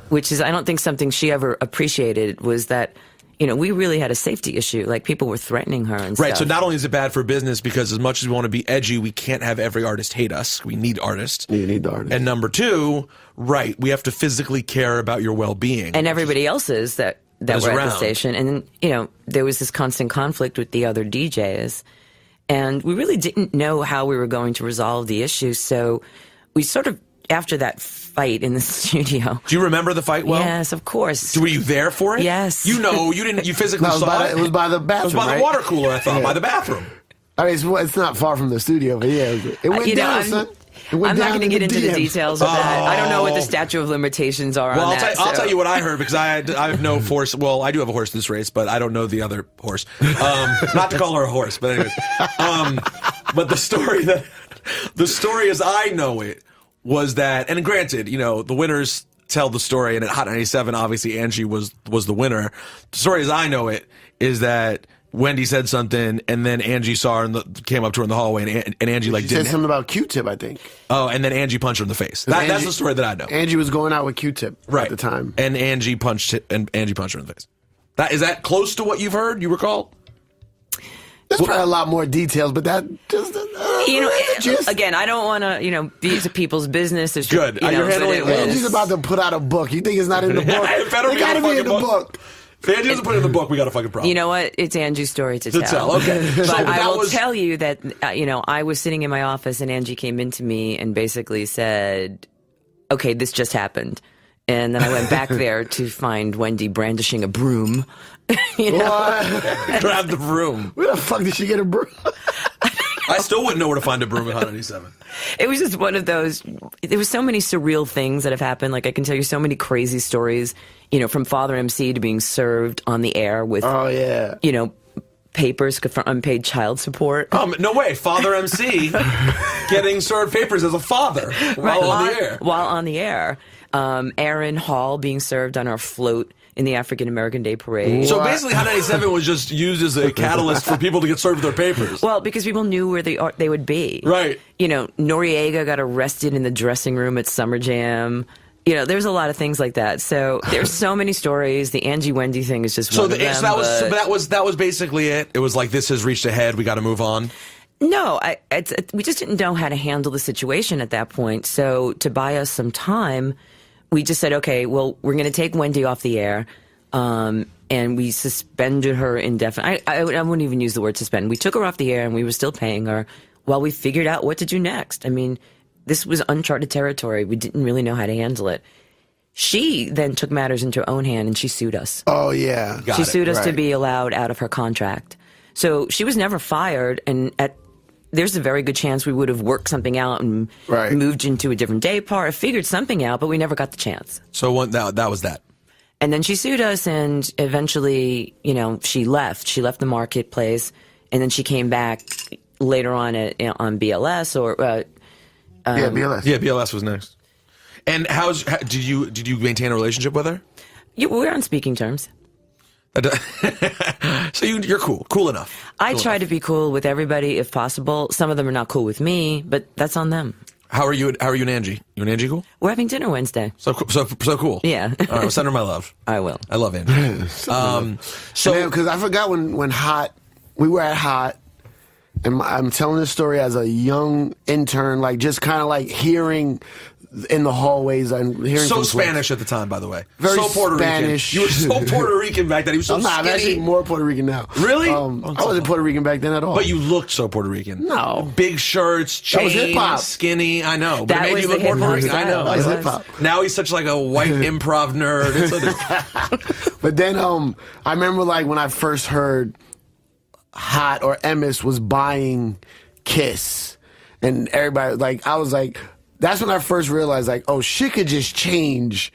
which is, I don't think, something she ever appreciated, was that, we really had a safety issue. Like, people were threatening her and Right, stuff. so not only is it bad for business, because as much as we want to be edgy, we can't have every artist hate us. We need artists. You need the artist. And number two, right, we have to physically care about your well-being. And everybody else's that were at the station. And then, there was this constant conflict with the other DJs. And we really didn't know how we were going to resolve the issue. So we sort of, after that fight in the studio. Do you remember the fight well? Yes, of course. Were you there for it? Yes. You physically saw it? It was by the bathroom, It was by the water cooler, I thought, by the bathroom. I mean, it's not far from the studio, but yeah, it went down, son. I'm not going to get into the details of that. I don't know what the statute of limitations are on that. I'll tell you what I heard, because I have no horse. Well, I do have a horse in this race, but I don't know the other horse. Not to call her a horse, but anyways. But the story as I know it was that, and granted, the winners tell the story, and at Hot 97, obviously Angie was the winner. The story as I know it is that Wendy said something, and then Angie saw her and came up to her in the hallway, and Angie She said something about Q-Tip, I think. Oh, and then Angie punched her in the face. That's the story that I know. Angie was going out with Q-Tip at the time, and Angie punched her in the face. Is that close to what you've heard? You recall? There's probably a lot more details, but that just again, I don't want to be to people's business. There's good. You're handling it. Angie's about to put out a book. You think it's not in the book? It better it gotta be in the book. If Angie doesn't put it in the book, we got a fucking problem. You know what? It's Angie's story to tell. Okay. But I will tell you that, I was sitting in my office and Angie came into me and basically said, okay, this just happened. And then I went back there to find Wendy brandishing a broom. What? Grab the broom. Where the fuck did she get a broom? I still wouldn't know where to find a broom at Hot 97. It was just one of those. There was so many surreal things that have happened. Like I can tell you so many crazy stories. From Father MC to being served on the air with. Oh yeah. Papers for unpaid child support. No way. Father MC getting served papers as a father while on the air. While on the air. Aaron Hall being served on our float in the African American Day Parade. So basically, Hot 97 was just used as a catalyst for people to get served their papers. Well, because people knew where they would be. Right. Noriega got arrested in the dressing room at Summer Jam. There's a lot of things like that. So there's so many stories. The Angie Wendy thing is just one of them. So that was basically it. It was like, this has reached a head. We got to move on. No, we just didn't know how to handle the situation at that point. So to buy us some time, we just said, okay, well, we're going to take Wendy off the air. And we suspended her indefinitely. I wouldn't even use the word suspend. We took her off the air and we were still paying her while we figured out what to do next. I mean, this was uncharted territory. We didn't really know how to handle it. She then took matters into her own hand and she sued us. Oh, yeah. She sued us to be allowed out of her contract. So she was never fired, and there's a very good chance we would have worked something out and moved into a different day part, figured something out, but we never got the chance. So that was that. And then she sued us, and eventually, she left. She left the marketplace, and then she came back later on on BLS or BLS. Yeah, BLS was next. And did you maintain a relationship with her? Yeah, we're on speaking terms. So you're cool enough. I try to be cool with everybody if possible. Some of them are not cool with me, but that's on them. How are you and Angie? You and Angie cool? We're having dinner Wednesday. So cool. Yeah. All right, well, send her my love. I will. I love Angie. Because I forgot when we were at Hot, and I'm telling this story as a young intern, like just kind of like hearing in the hallways and hearing. So Spanish at the time, by the way. Very so Puerto Spanish. Rican. You were so Puerto Rican back then. He was so skinny. I'm actually more Puerto Rican now. Really? I wasn't Puerto Rican back then at all. But you looked so Puerto Rican. No. Big shirts, chains, that was hip-hop. Skinny. I know. But That it made was you look the more Puerto Rican. hip-hop I know. That was hip-hop. Now he's such like a white improv nerd. But then I remember like when I first heard Hot or Emmis was buying Kiss, and everybody I was like, that's when I first realized like, oh, shit could just change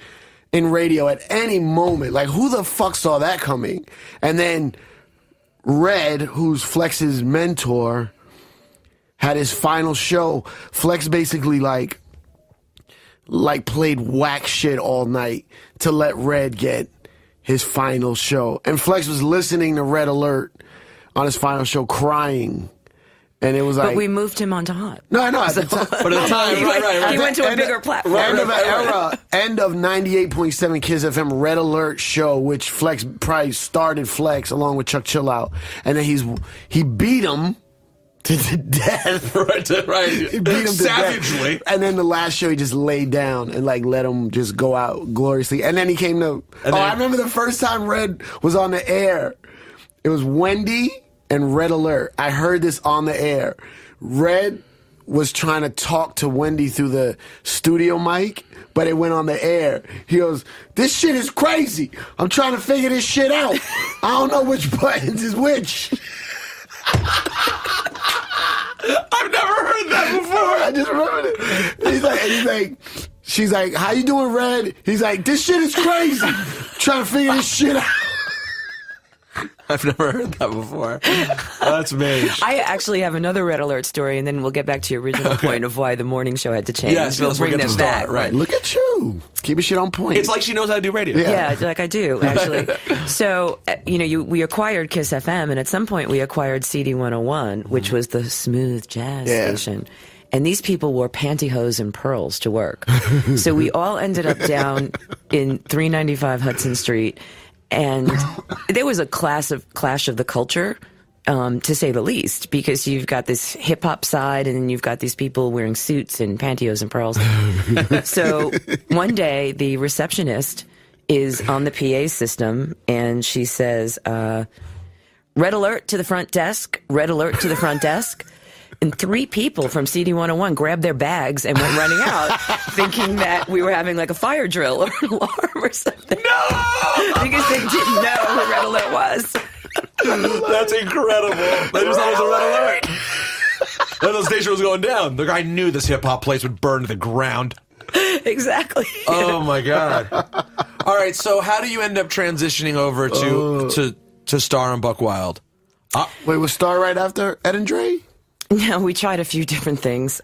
in radio at any moment. Like, who the fuck saw that coming? And then Red, who's Flex's mentor, had his final show. Flex basically like played whack shit all night to let Red get his final show. And Flex was listening to Red Alert on his final show crying. And it was like... But we moved him onto Hot. No, I know. At the time, but at the time, He went to a bigger platform. End of 98.7 Kiss FM Red Alert show, which Flex probably started Flex along with Chuck Chillout. And then he beat him to the death. Right. He beat him savagely. To death. And then the last show, he just laid down and let him just go out gloriously. And then he came to... I remember the first time Red was on the air. It was Wendy and Red Alert. I heard this on the air. Red was trying to talk to Wendy through the studio mic, but it went on the air. He goes, "This shit is crazy. I'm trying to figure this shit out. I don't know which buttons is which." I've never heard that before. I just remembered it. She's like, "How you doing, Red?" He's like, "This shit is crazy. Trying to figure this shit out." I've never heard that before. That's me. I actually have another Red Alert story, and then we'll get back to your original point of why the morning show had to change. Yes, we'll bring them back. Right. Look at you. Keeping shit on point. It's like she knows how to do radio. Yeah, like I do, actually. So, we acquired Kiss FM, and at some point we acquired CD 101, which was the smooth jazz station. And these people wore pantyhose and pearls to work. So we all ended up down in 395 Hudson Street. And there was a clash of the culture, to say the least, because you've got this hip hop side and then you've got these people wearing suits and pantyhose and pearls. So one day the receptionist is on the PA system and she says, "Red alert to the front desk, red alert to the front desk." And 3 people from CD 101 grabbed their bags and went running out, thinking that we were having like a fire drill or an alarm or something. No! Because they didn't know who Red Alert was. That's incredible. They just thought it was a Red Alert. And the station was going down. The guy knew this hip hop place would burn to the ground. Exactly. Oh my God. All right, so how do you end up transitioning over to Star and Buck Wild? Wait, was Star right after Ed and Dre? No, we tried a few different things.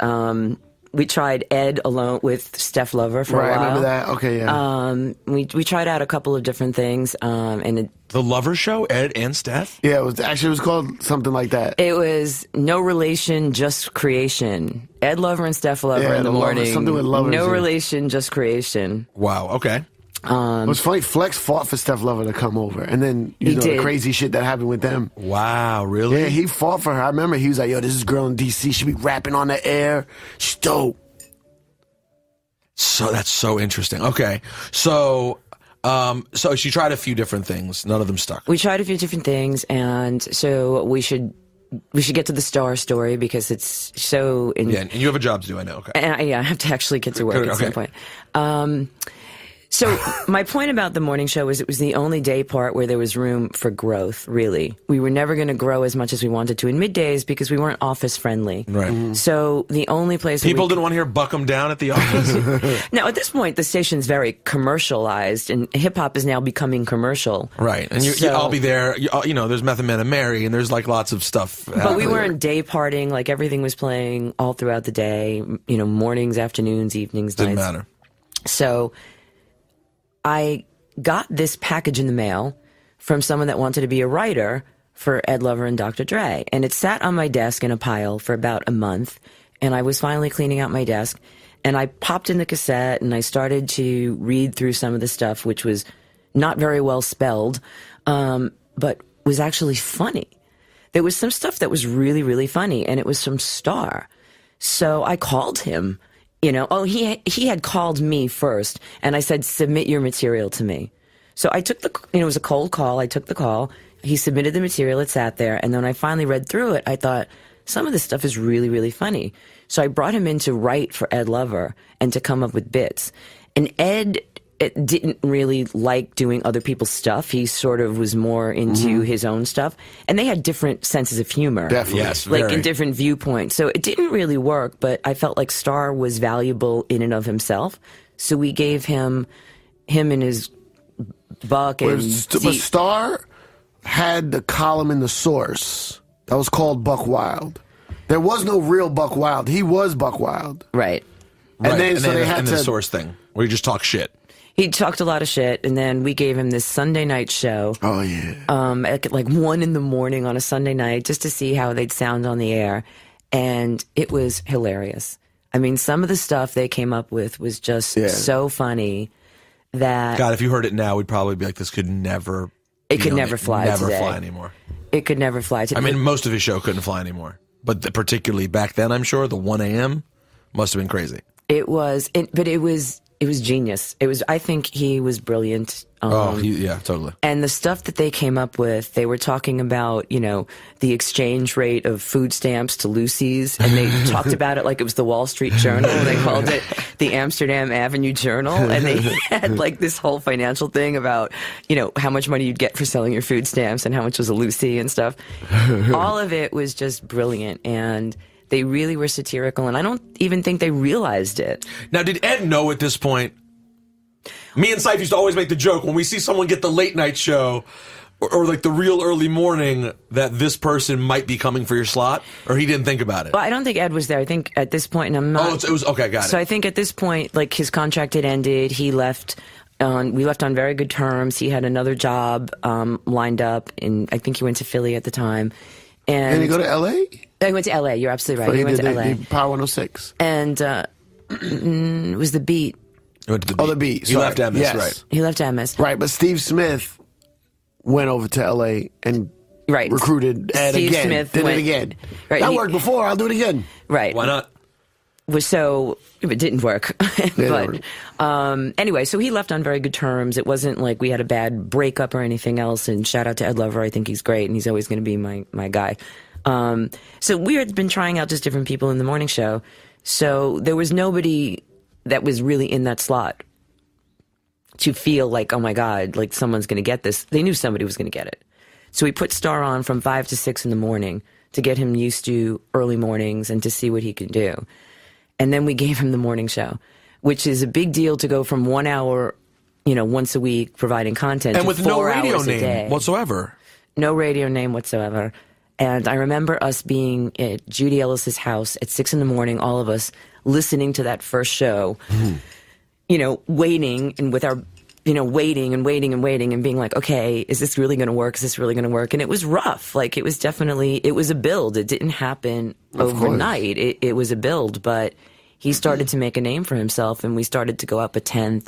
We tried Ed alone with Steph Lover for a while. Right, I remember that. Okay, yeah. We tried out a couple of different things, and The Lover Show, Ed and Steph? Yeah, it was called something like that. it was No Relation, Just Creation. Ed Lover and Steph Lover in the morning. Something with lovers. No Relation, Just Creation. Wow, okay. It was funny. Flex fought for Steph Lover to come over, and then you know the did. crazy shit that happened with them. Wow, really? Yeah, he fought for her. I remember he was like, "Yo, this is girl in DC. She be rapping on the air. She's dope." So that's so interesting. Okay, so she tried a few different things. None of them stuck. We tried a few different things, and so we should get to the Star story because it's so. Yeah, and you have a job to do. I know. Okay. And I have to actually get to work at some point. So my point about the morning show was it was the only day part where there was room for growth, really. We were never going to grow as much as we wanted to in middays because we weren't office friendly. Right. So the only place People didn't want to hear Buck 'em down at the office? Now, at this point, the station's very commercialized, and hip-hop is now becoming commercial. Right. And I'll be there. You know, there's Method Man and Mary, and there's like lots of stuff. But we weren't day partying. Like, everything was playing all throughout the day, you know, mornings, afternoons, evenings, Didn't nights. matter. So I got this package in the mail from someone that wanted to be a writer for Ed Lover and Dr. Dre. And it sat on my desk in a pile for about a month. And I was finally cleaning out my desk. And I popped in the cassette and I started to read through some of the stuff, which was not very well spelled, but was actually funny. There was some stuff that was really, really funny, and it was from Star. So I called him. You know, he had called me first, and I said, submit your material to me. So I took it was a cold call. I took the call. He submitted the material. It sat there. And then when I finally read through it, I thought, some of this stuff is really, really funny. So I brought him in to write for Ed Lover and to come up with bits. And Ed didn't really like doing other people's stuff. He sort of was more into his own stuff. And they had different senses of humor. Definitely. Yes, Like very. in different viewpoints. So it didn't really work, but I felt like Star was valuable in and of himself. So we gave him and his Buck and But Star had the column in the Source that was called Buck Wild. There was no real Buck Wild. He was Buck Wild. Right. And then so they had and to the Source thing, where you just talk shit. He talked a lot of shit, and then we gave him this Sunday night show. Oh yeah. At like 1 a.m. on a Sunday night, just to see how they'd sound on the air, and it was hilarious. I mean, some of the stuff they came up with was just so funny that God, if you heard it now, we'd probably be like, this could never. it could never fly. Never today. fly anymore. It could never fly today. I mean, most of his show couldn't fly anymore, but particularly back then, I'm sure the 1 a.m. must have been crazy. It was genius. I think he was brilliant. Yeah, totally. And the stuff that they came up with, they were talking about, you know, the exchange rate of food stamps to Lucy's, and they talked about it like it was the Wall Street Journal. They called it the Amsterdam Avenue Journal, and they had like this whole financial thing about, you know, how much money you'd get for selling your food stamps and how much was a Lucy and stuff. All of it was just brilliant, and they really were satirical, and I don't even think they realized it. Now, did Ed know at this point? Me and Cipha used to always make the joke when we see someone get the late night show or like the real early morning that this person might be coming for your slot, or he didn't think about it? Well, I don't think Ed was there. I think at this point, and I'm not. Oh, it was okay. Got it. So I think at this point, like his contract had ended. He left. We left on very good terms. He had another job lined up, and I think he went to Philly at the time. And he go to L.A.? I went to L.A. You're absolutely right. So he went to L.A. Power 106. And it was the Beat. The Beat. He left MS, yes. right? He left MS. Right, but Steve Smith went over to L.A. and recruited Ed Steve again. Smith did went, it again. Right, that worked before. I'll do it again. Right. Why not? So it didn't work. But anyway, so he left on very good terms. It wasn't like we had a bad breakup or anything else. And shout out to Ed Lover. I think he's great, and he's always going to be my guy. So we had been trying out just different people in the morning show. So there was nobody that was really in that slot to feel like, oh my God, like someone's going to get this. They knew somebody was going to get it. So we put Star on from 5 to 6 in the morning. to get him used to early mornings and to see what he could do. And then we gave him the morning show, which is a big deal to go from 1 hour, once a week providing content and to with no 4 radio hours a name day. whatsoever. No radio name whatsoever. And I remember us being at Judy Ellis's house at 6 a.m, all of us listening to that first show, waiting and with our, waiting and being like, okay, is this really going to work? Is this really going to work? And it was rough. Like, it was a build. It didn't happen overnight. It was a build, but he started to make a name for himself, and we started to go up a 10th.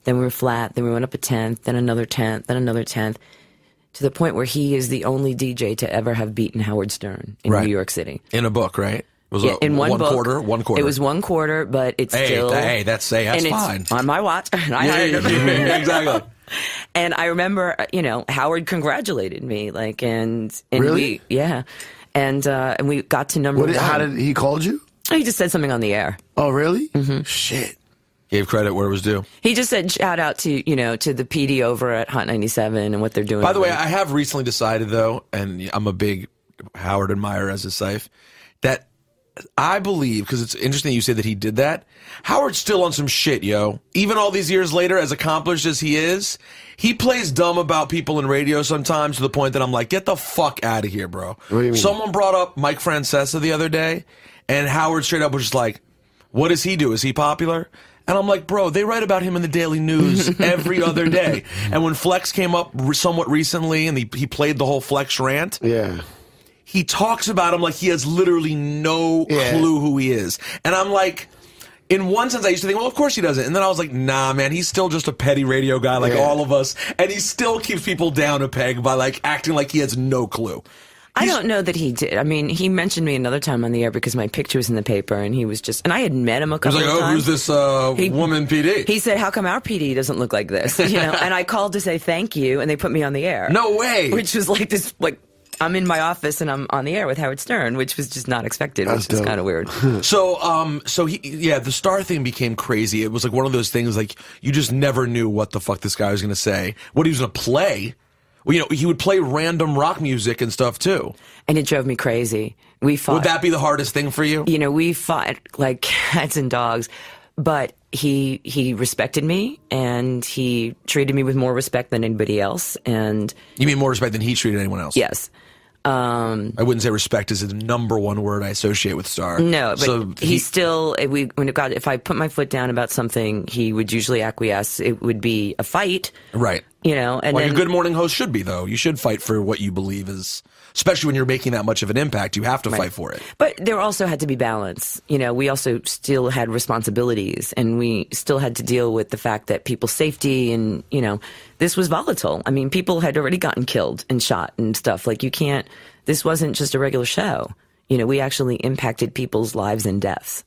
Then we were flat. Then we went up a 10th, then another 10th, then another 10th, to the point where he is the only DJ to ever have beaten Howard Stern in New York City. In a book, right? It was in one book, quarter. It was 1 quarter, but it's still... That's fine. It's on my watch. And I hired him. Exactly. And I remember, Howard congratulated me, and really? And we got to number one. How did he called you? He just said something on the air. Oh, really? Mm-hmm. Shit. Gave credit where it was due. He just said shout out to the PD over at Hot 97 and what they're doing. By the way, I have recently decided, though, and I'm a big Howard admirer as a Ciph, that I believe, because it's interesting you say that he did that, Howard's still on some shit, yo. Even all these years later, as accomplished as he is, he plays dumb about people in radio sometimes to the point that I'm like, get the fuck out of here, bro. What do you mean? Someone brought up Mike Francesa the other day, and Howard straight up was just like, what does he do? Is he popular? And I'm like, bro, they write about him in the Daily News every other day. And when Flex came up somewhat recently and he played the whole Flex rant, he talks about him like he has literally no clue who he is. And I'm like, in one sense, I used to think, well, of course he doesn't. And then I was like, nah, man, he's still just a petty radio guy like all of us. And he still keeps people down a peg by acting like he has no clue. I don't know that he did. I mean, he mentioned me another time on the air because my picture was in the paper, and he was just... And I had met him a couple of times. He was like, who's this woman PD? He said, how come our PD doesn't look like this? And I called to say thank you, and they put me on the air. No way! Which was I'm in my office, and I'm on the air with Howard Stern, which was just not expected, which is kind of weird. So the star thing became crazy. It was one of those things, you just never knew what the fuck this guy was going to say, what he was going to play. Well, he would play random rock music and stuff, too. And it drove me crazy. We fought. Would that be the hardest thing for you? We fought like cats and dogs. But he respected me, and he treated me with more respect than anybody else. And you mean more respect than he treated anyone else? Yes. I wouldn't say respect is the number one word I associate with Star. No, but so if I put my foot down about something, he would usually acquiesce. It would be a fight. Right. And a good morning host should be, though. You should fight for what you believe is, especially when you're making that much of an impact, you have to fight for it. But there also had to be balance. We also still had responsibilities, and we still had to deal with the fact that people's safety and, this was volatile. I mean, people had already gotten killed and shot and stuff. This wasn't just a regular show. We actually impacted people's lives and deaths.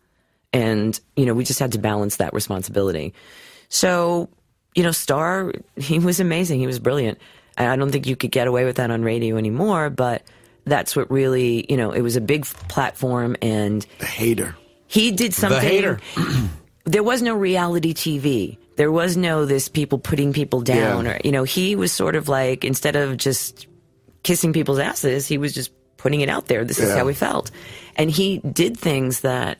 And, we just had to balance that responsibility. So, Star, he was amazing. He was brilliant. And I don't think you could get away with that on radio anymore, but that's what really, it was a big platform. And the hater. He did something. The hater. There was no reality TV. There was no this people putting people down. Or he was sort of instead of just kissing people's asses, he was just putting it out there. This is how he felt. And he did things that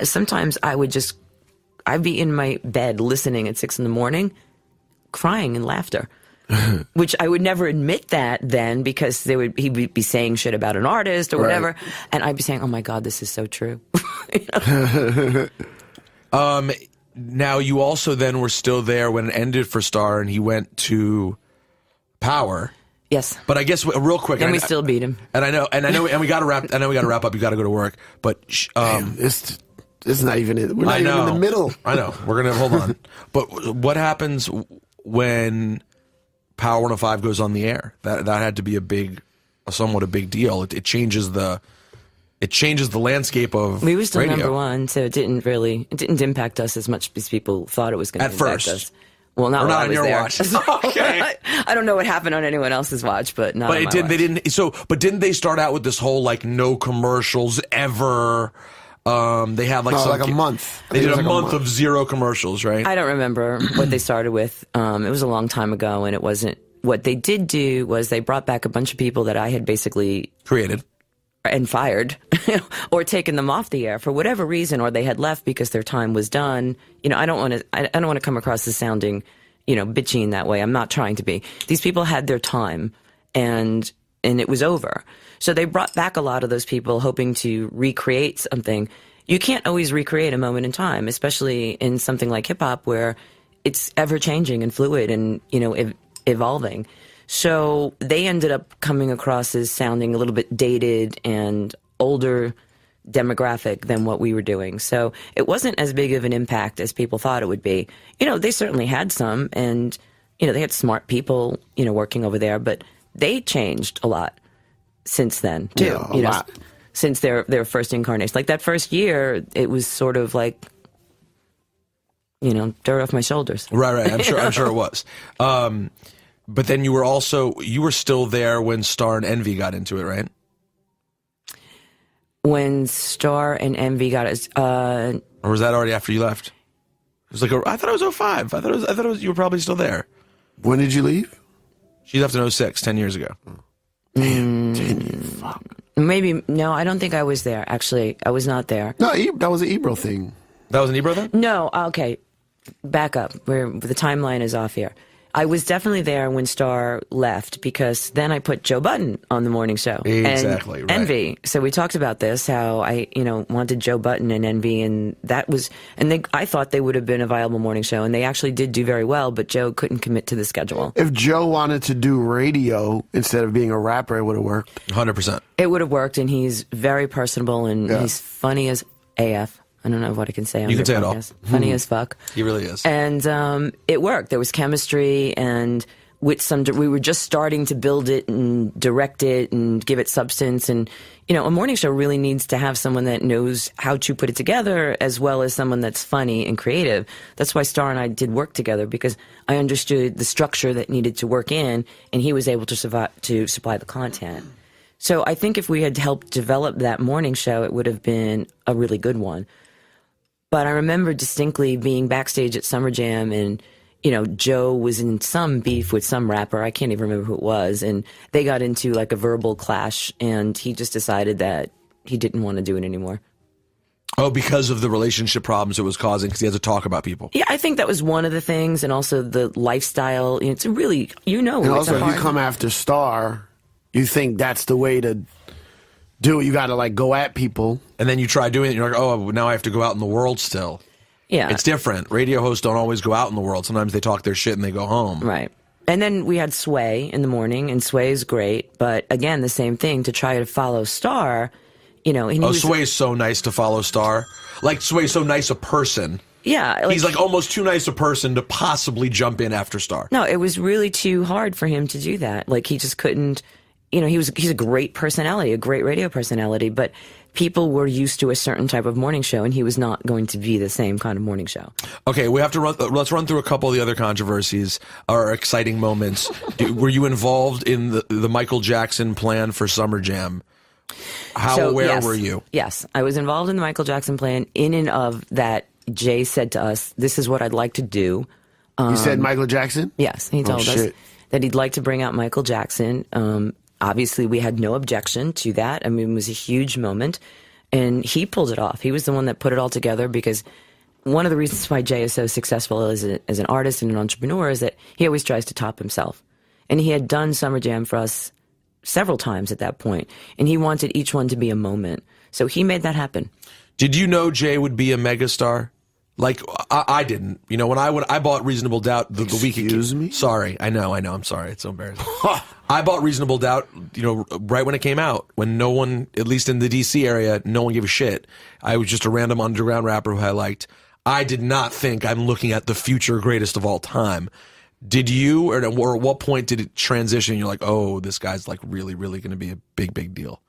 sometimes I'd be in my bed listening at 6 a.m, crying in laughter. Which I would never admit that then, because he would be saying shit about an artist or whatever, and I'd be saying, "Oh my God, this is so true." Now you also then were still there when it ended for Star, and he went to Power. Yes, but I guess real quick, and we still beat him. And I know, and we got to wrap. I know we got to wrap up. You got to go to work, but this is not even it. We're not even in the middle. I know. We're gonna hold on. But what happens when Power 105 goes on the air? That had to be somewhat a big deal. It changes the landscape of we were still radio. number one, so it didn't impact us as much as people thought it was going to impact us. Well, not on your there. watch. Okay. I don't know what happened on anyone else's watch, but not. But on my watch. They didn't. So, but didn't they start out with this whole no commercials ever? They had a month. They did a month of zero commercials, right? I don't remember what they started with. It was a long time ago, and it wasn't. What they did do was they brought back a bunch of people that I had basically created. and fired or taken them off the air for whatever reason, or they had left because their time was done. I don't want to come across as sounding, bitchy in that way. I'm not trying to be. These people had their time and it was over. So they brought back a lot of those people hoping to recreate something. You can't always recreate a moment in time, especially in something like hip hop where it's ever changing and fluid and, evolving. So they ended up coming across as sounding a little bit dated and older demographic than what we were doing. So it wasn't as big of an impact as people thought it would be. They certainly had some, and, they had smart people, working over there, but they changed a lot since then, too. Yeah, a lot. Since their first incarnation. Like that first year, it was sort of like, dirt off my shoulders. Right. I'm sure it was. But then you were still there when Star and Envy got into it, right? When Star and Envy got it, or was that already after you left? It was I thought it was 05. I thought it was you were probably still there. When did you leave? She left in 06, 10 years ago. Damn, 10 years. Fuck. Maybe, no, I don't think I was there, actually. I was not there. No, that was an Ebro thing. That was an Ebro thing? No, okay. Back up, where the timeline is off here. I was definitely there when Star left because then I put Joe Button on the morning show. Exactly, and right. Envy. So we talked about this, how I, wanted Joe Button and Envy, and that was, I thought they would have been a viable morning show, and they actually did do very well, but Joe couldn't commit to the schedule. If Joe wanted to do radio instead of being a rapper, it would have worked. 100%. It would have worked, and he's very personable, and he's funny as AF. I don't know what I can say on You can say it all. Funny as fuck. He really is. And it worked. There was chemistry, and we were just starting to build it and direct it and give it substance. And, a morning show really needs to have someone that knows how to put it together as well as someone that's funny and creative. That's why Star and I did work together, because I understood the structure that needed to work in, and he was able to supply the content. So I think if we had helped develop that morning show, it would have been a really good one. But I remember distinctly being backstage at Summer Jam, and, Joe was in some beef with some rapper. I can't even remember who it was. And they got into like a verbal clash, and he just decided that he didn't want to do it anymore. Oh, because of the relationship problems it was causing, because he had to talk about people. Yeah, I think that was one of the things. And also the lifestyle. It's really, And also, if you come after Star, you think that's the way to do it. You got to go at people. And then you try doing it, and you're like, oh, now I have to go out in the world still. Yeah. It's different. Radio hosts don't always go out in the world. Sometimes they talk their shit and they go home. Right. And then we had Sway in the morning, and Sway is great. But again, the same thing, to try to follow Star, And Sway is so nice to follow Star. Like, Sway's so nice a person. Yeah. He's almost too nice a person to possibly jump in after Star. No, it was really too hard for him to do that. He just couldn't. He's a great personality, a great radio personality, but people were used to a certain type of morning show, and he was not going to be the same kind of morning show. Okay, we have to let's run through a couple of the other controversies or exciting moments. Were you involved in the Michael Jackson plan for Summer Jam? How aware were you? Yes, I was involved in the Michael Jackson plan in and of that. Jay said to us, "This is what I'd like to do." You said Michael Jackson? Yes, he told us that he'd like to bring out Michael Jackson. Obviously, we had no objection to that. I mean, it was a huge moment, and he pulled it off. He was the one that put it all together, because one of the reasons why Jay is so successful as an artist and an entrepreneur is that he always tries to top himself. And he had done Summer Jam for us several times at that point, and he wanted each one to be a moment. So he made that happen. Did you know Jay would be a megastar? I didn't. When I bought Reasonable Doubt the week. Excuse me? Sorry, I know. I'm sorry. It's so embarrassing. I bought Reasonable Doubt, right when it came out, when no one, at least in the DC area, no one gave a shit. I was just a random underground rapper who I liked. I did not think I'm looking at the future greatest of all time. Did you, or at what point did it transition? You're like, oh, this guy's really, really going to be a big, big deal.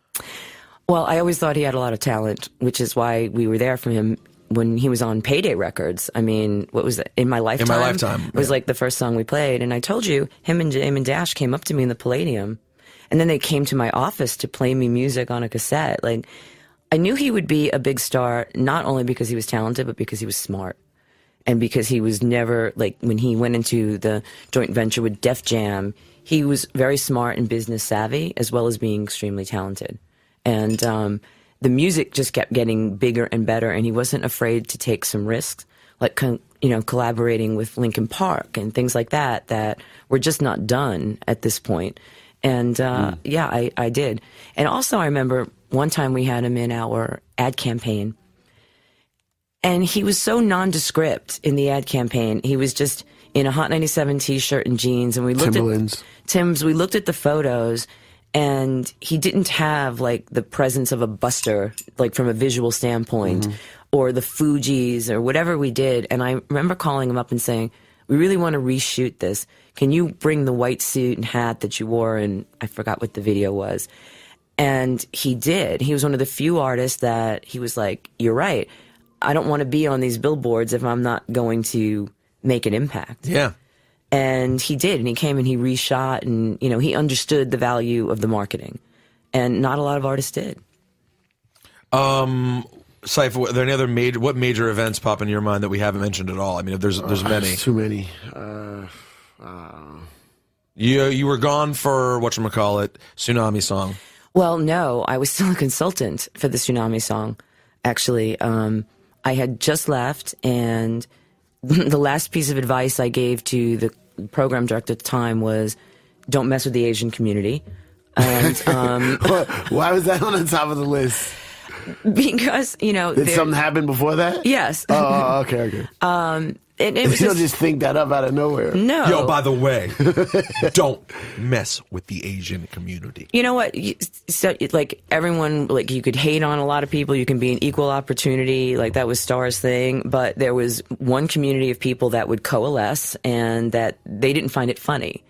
Well, I always thought he had a lot of talent, which is why we were there for him when he was on Payday Records. I mean, what was it? In My Lifetime? In My Lifetime. It was the first song we played. And I told you, him and Damon Dash came up to me in the Palladium. And then they came to my office to play me music on a cassette. I knew he would be a big star, not only because he was talented, but because he was smart. And because he was never, when he went into the joint venture with Def Jam, he was very smart and business savvy, as well as being extremely talented. And the music just kept getting bigger and better, and he wasn't afraid to take some risks, like collaborating with Linkin Park and things like that were just not done at this point. And I did. And also I remember one time we had him in our ad campaign, and he was so nondescript in the ad campaign. He was just in a Hot 97 t-shirt and jeans, and we looked Timberlands. We looked at the photos, and he didn't have like the presence of a Buster, like from a visual standpoint, or the Fugees or whatever we did. And I remember calling him up and saying, we really want to reshoot this. Can you bring the white suit and hat that you wore? And I forgot what the video was. And he did. He was one of the few artists that he was like, you're right. I don't want to be on these billboards if I'm not going to make an impact. Yeah. And he did, and he came and he reshot, and, you know, he understood the value of the marketing. And not a lot of artists did. Cipha, are there any other major events pop in your mind that we haven't mentioned at all? I mean, there's many. Too many. You were gone for, whatchamacallit, Tsunami Song. Well, no, I was still a consultant for the Tsunami Song, actually. I had just left, and the last piece of advice I gave to the program director at the time was, don't mess with the Asian community. And why was that on the top of the list? Because, you know, did something happen before that? Yes. Oh, okay. It was you don't just think that up out of nowhere. No. Yo, by the way, don't mess with the Asian community. You know what? So, like, everyone, like, you could hate on a lot of people. You can be an equal opportunity. Like, that was Star's thing. But there was one community of people that would coalesce, and that they didn't find it funny.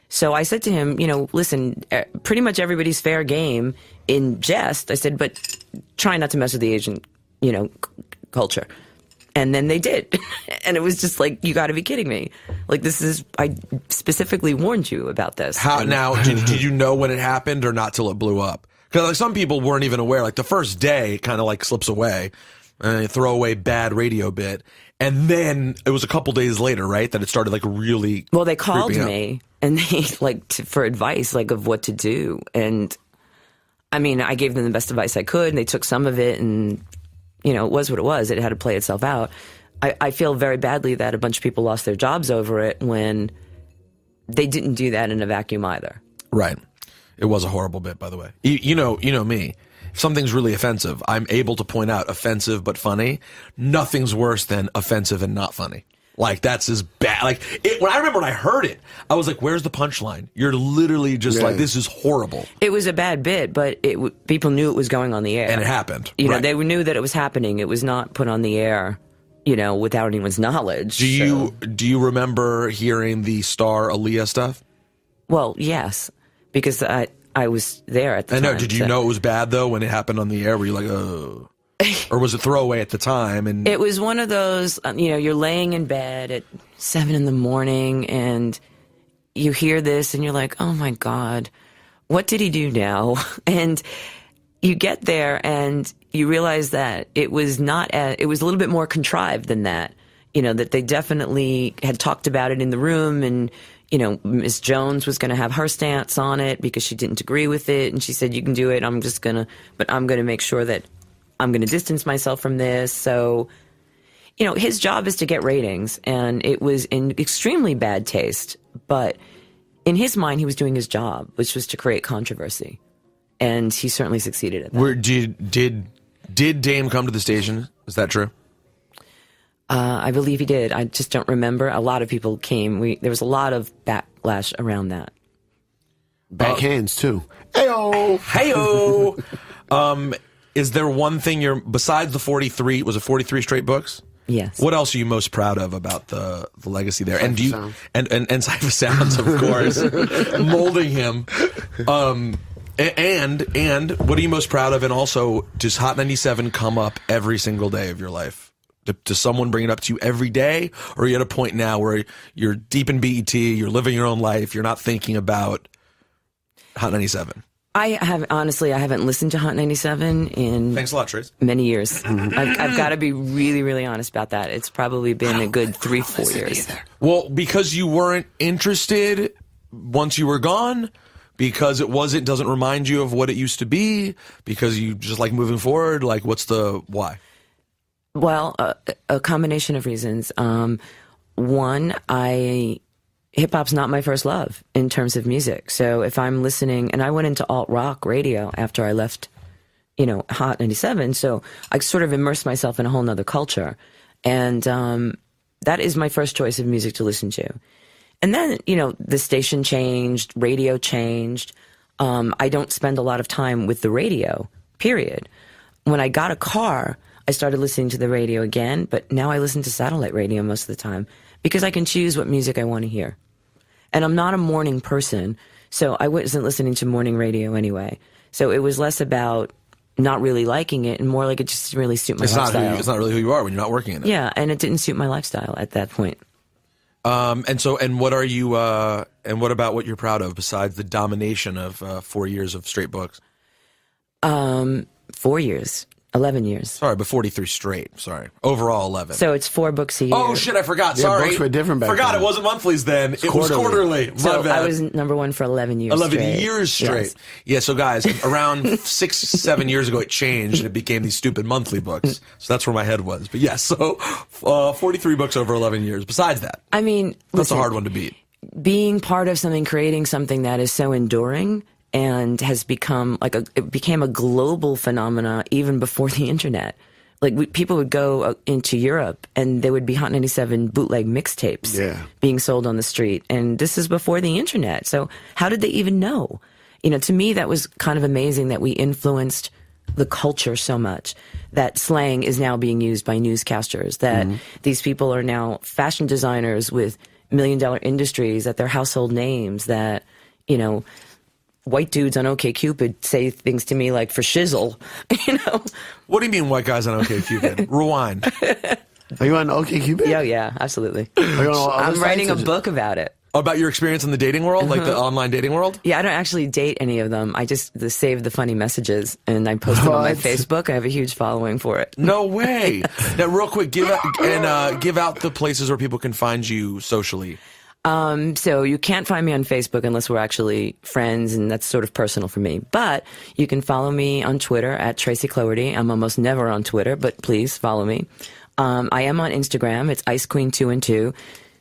So I said to him, you know, listen, pretty much everybody's fair game in jest. I said, but try not to mess with the Asian, you know, culture. And then they did. And it was just like, you got to be kidding me. Like, I specifically warned you about this. Now, did you know when it happened or not till it blew up? Because like, some people weren't even aware. Like, the first day it kind of like slips away, and throw away bad radio bit. And then it was a couple days later, right, that it started like really. Well, they called me and they for advice, like, of what to do. And I mean, I gave them the best advice I could, and they took some of it, and, you know, it was what it was. It had to play itself out. I feel very badly that a bunch of people lost their jobs over it when they didn't do that in a vacuum either. Right. It was a horrible bit, by the way. You know me. If something's really offensive, I'm able to point out offensive but funny. Nothing's worse than offensive and not funny. Like, that's as bad. Like, when I heard it, I was like, where's the punchline? You're literally just like, this is horrible. It was a bad bit, but people knew it was going on the air. And it happened. You know, they knew that it was happening. It was not put on the air, you know, without anyone's knowledge. Do you remember hearing the Star Aaliyah stuff? Well, yes, because I was there at the time. I know. Did you know it was bad, though, when it happened on the air? Were you like, oh? Or was it throwaway at the time? And it was one of those, you know, you're laying in bed at 7 a.m. and you hear this and you're like, oh my God, what did he do now? And you get there and you realize that it was it was a little bit more contrived than that. You know, that they definitely had talked about it in the room, and, you know, Ms. Jones was going to have her stance on it because she didn't agree with it. And she said, you can do it. But I'm going to make sure that I'm going to distance myself from this. So, you know, his job is to get ratings, and it was in extremely bad taste. But in his mind, he was doing his job, which was to create controversy. And he certainly succeeded at that. Did Dame come to the station? Is that true? I believe he did. I just don't remember. A lot of people came. There was a lot of backlash around that. Backhands, too. Hey-o! Hey-o! Is there one thing besides the 43, was it 43 straight books? Yes. What else are you most proud of about the legacy there? And and Cipha Sounds, of course, molding him. And what are you most proud of? And also, does Hot 97 come up every single day of your life? Does someone bring it up to you every day? Or are you at a point now where you're deep in BET, you're living your own life, you're not thinking about Hot 97? I haven't listened to Hot 97 in Thanks a lot, Trace. many years. I've got to be really, really honest about that. It's probably been a good 3-4 years. Well, because you weren't interested once you were gone? because doesn't remind you of what it used to be, because you just like moving forward? Like, what's the why? Well, a combination of reasons. One, hip-hop's not my first love in terms of music. So if I'm listening, and I went into alt-rock radio after I left, Hot 97, so I sort of immersed myself in a whole nother culture. And that is my first choice of music to listen to. And then, the station changed, radio changed. I don't spend a lot of time with the radio, period. When I got a car, I started listening to the radio again, but now I listen to satellite radio most of the time because I can choose what music I want to hear. And I'm not a morning person, so I wasn't listening to morning radio anyway. So it was less about not really liking it and more like it just didn't really suit my lifestyle. It's not really who you are when you're not working in it. Yeah, and it didn't suit my lifestyle at that point. And what are you, and what about what you're proud of besides the domination of 4 years of straight books? 4 years. 11 years. Sorry, but 43 straight. Sorry. Overall 11. So it's 4 books a year. Oh, shit, I forgot. Sorry. Books were different back Forgot then. it wasn't monthlies then. It was quarterly. So My bad. I was number one for 11 years 11 straight. years straight. Yes. Yeah, so guys, around 6-7 years ago it changed and it became these stupid monthly books. So that's where my head was. But yes, so 43 books over 11 years. Besides that. I mean, That's a hard one to beat. Being part of something, creating something that is so enduring and has become it became a global phenomena even before the internet. Like people would go into Europe and there would be Hot 97 bootleg mixtapes being sold on the street. And this is before the internet. So how did they even know? To me, that was kind of amazing that we influenced the culture so much that slang is now being used by newscasters, that these people are now fashion designers with $1 million industries, that they're household names, that, white dudes on OkCupid say things to me like for shizzle, What do you mean white guys on OkCupid? Rewind. Are you on OkCupid? Yeah, absolutely. I'm writing a book about it. About your experience in the dating world, like the online dating world? Yeah, I don't actually date any of them. I just save the funny messages and I post them on my Facebook. I have a huge following for it. No way. Now, real quick, give out the places where people can find you socially. So you can't find me on Facebook unless we're actually friends, and that's sort of personal for me. But you can follow me on Twitter at Tracy Cloherty. I'm almost never on Twitter, but please follow me. I am on Instagram. It's Ice Queen 212.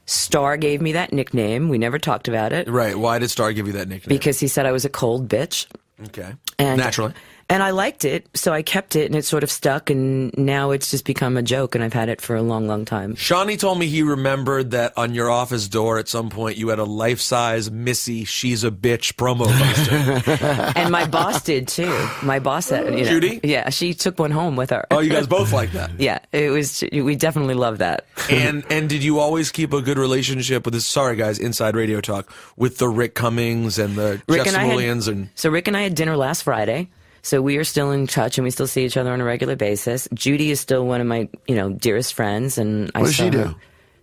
Star gave me that nickname. We never talked about it. Right. Why did Star give you that nickname? Because he said I was a cold bitch. Okay. And naturally. And I liked it, so I kept it, and it sort of stuck, and now it's just become a joke, and I've had it for a long, long time. Shawnee told me he remembered that on your office door at some point you had a life-size Missy She's a Bitch promo poster. And my boss did, too. My boss said, Judy? Yeah, she took one home with her. Oh, you guys both like that? Yeah, we definitely love that. And did you always keep a good relationship with this, sorry guys, inside radio talk, with the Rick Cummings and the Jeff Samuelians? So Rick and I had dinner last Friday. So we are still in touch, and we still see each other on a regular basis. Judy is still one of my, dearest friends, and what does she do?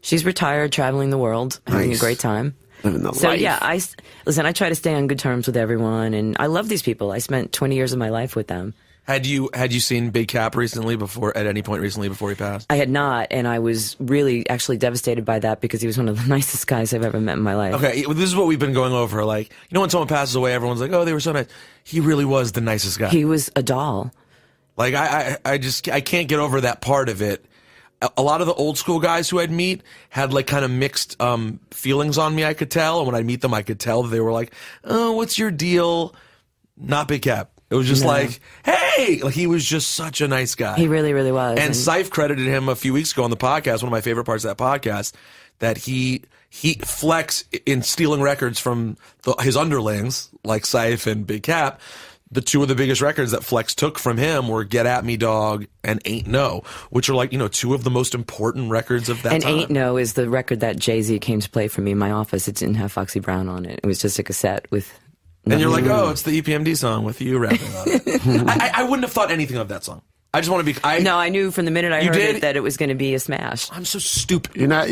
She's retired, traveling the world, having a great time. Living the so life. Yeah, I try to stay on good terms with everyone, and I love these people. I spent 20 years of my life with them. Had you seen Big Cap at any point recently before he passed? I had not, and I was really actually devastated by that because he was one of the nicest guys I've ever met in my life. Okay, this is what we've been going over. Like, when someone passes away, everyone's like, oh, they were so nice. He really was the nicest guy. He was a doll. Like, I can't get over that part of it. A lot of the old school guys who I'd meet had like kind of mixed feelings on me, I could tell. And when I meet them, I could tell that they were like, oh, what's your deal? Not Big Cap. It was just like, hey, like he was just such a nice guy. He really, really was. And Ciph credited him a few weeks ago on the podcast, one of my favorite parts of that podcast, that he flexed in stealing records from his underlings, like Ciph and Big Cap. The two of the biggest records that Flex took from him were Get At Me Dog and Ain't No, which are like, two of the most important records of that time. And Ain't No is the record that Jay-Z came to play for me in my office. It didn't have Foxy Brown on it. It was just a cassette with... And you're like, oh, it's the EPMD song with you rapping on it. I wouldn't have thought anything of that song. I just want to be... No, I knew from the minute I heard it that it was going to be a smash. I'm so stupid. You don't...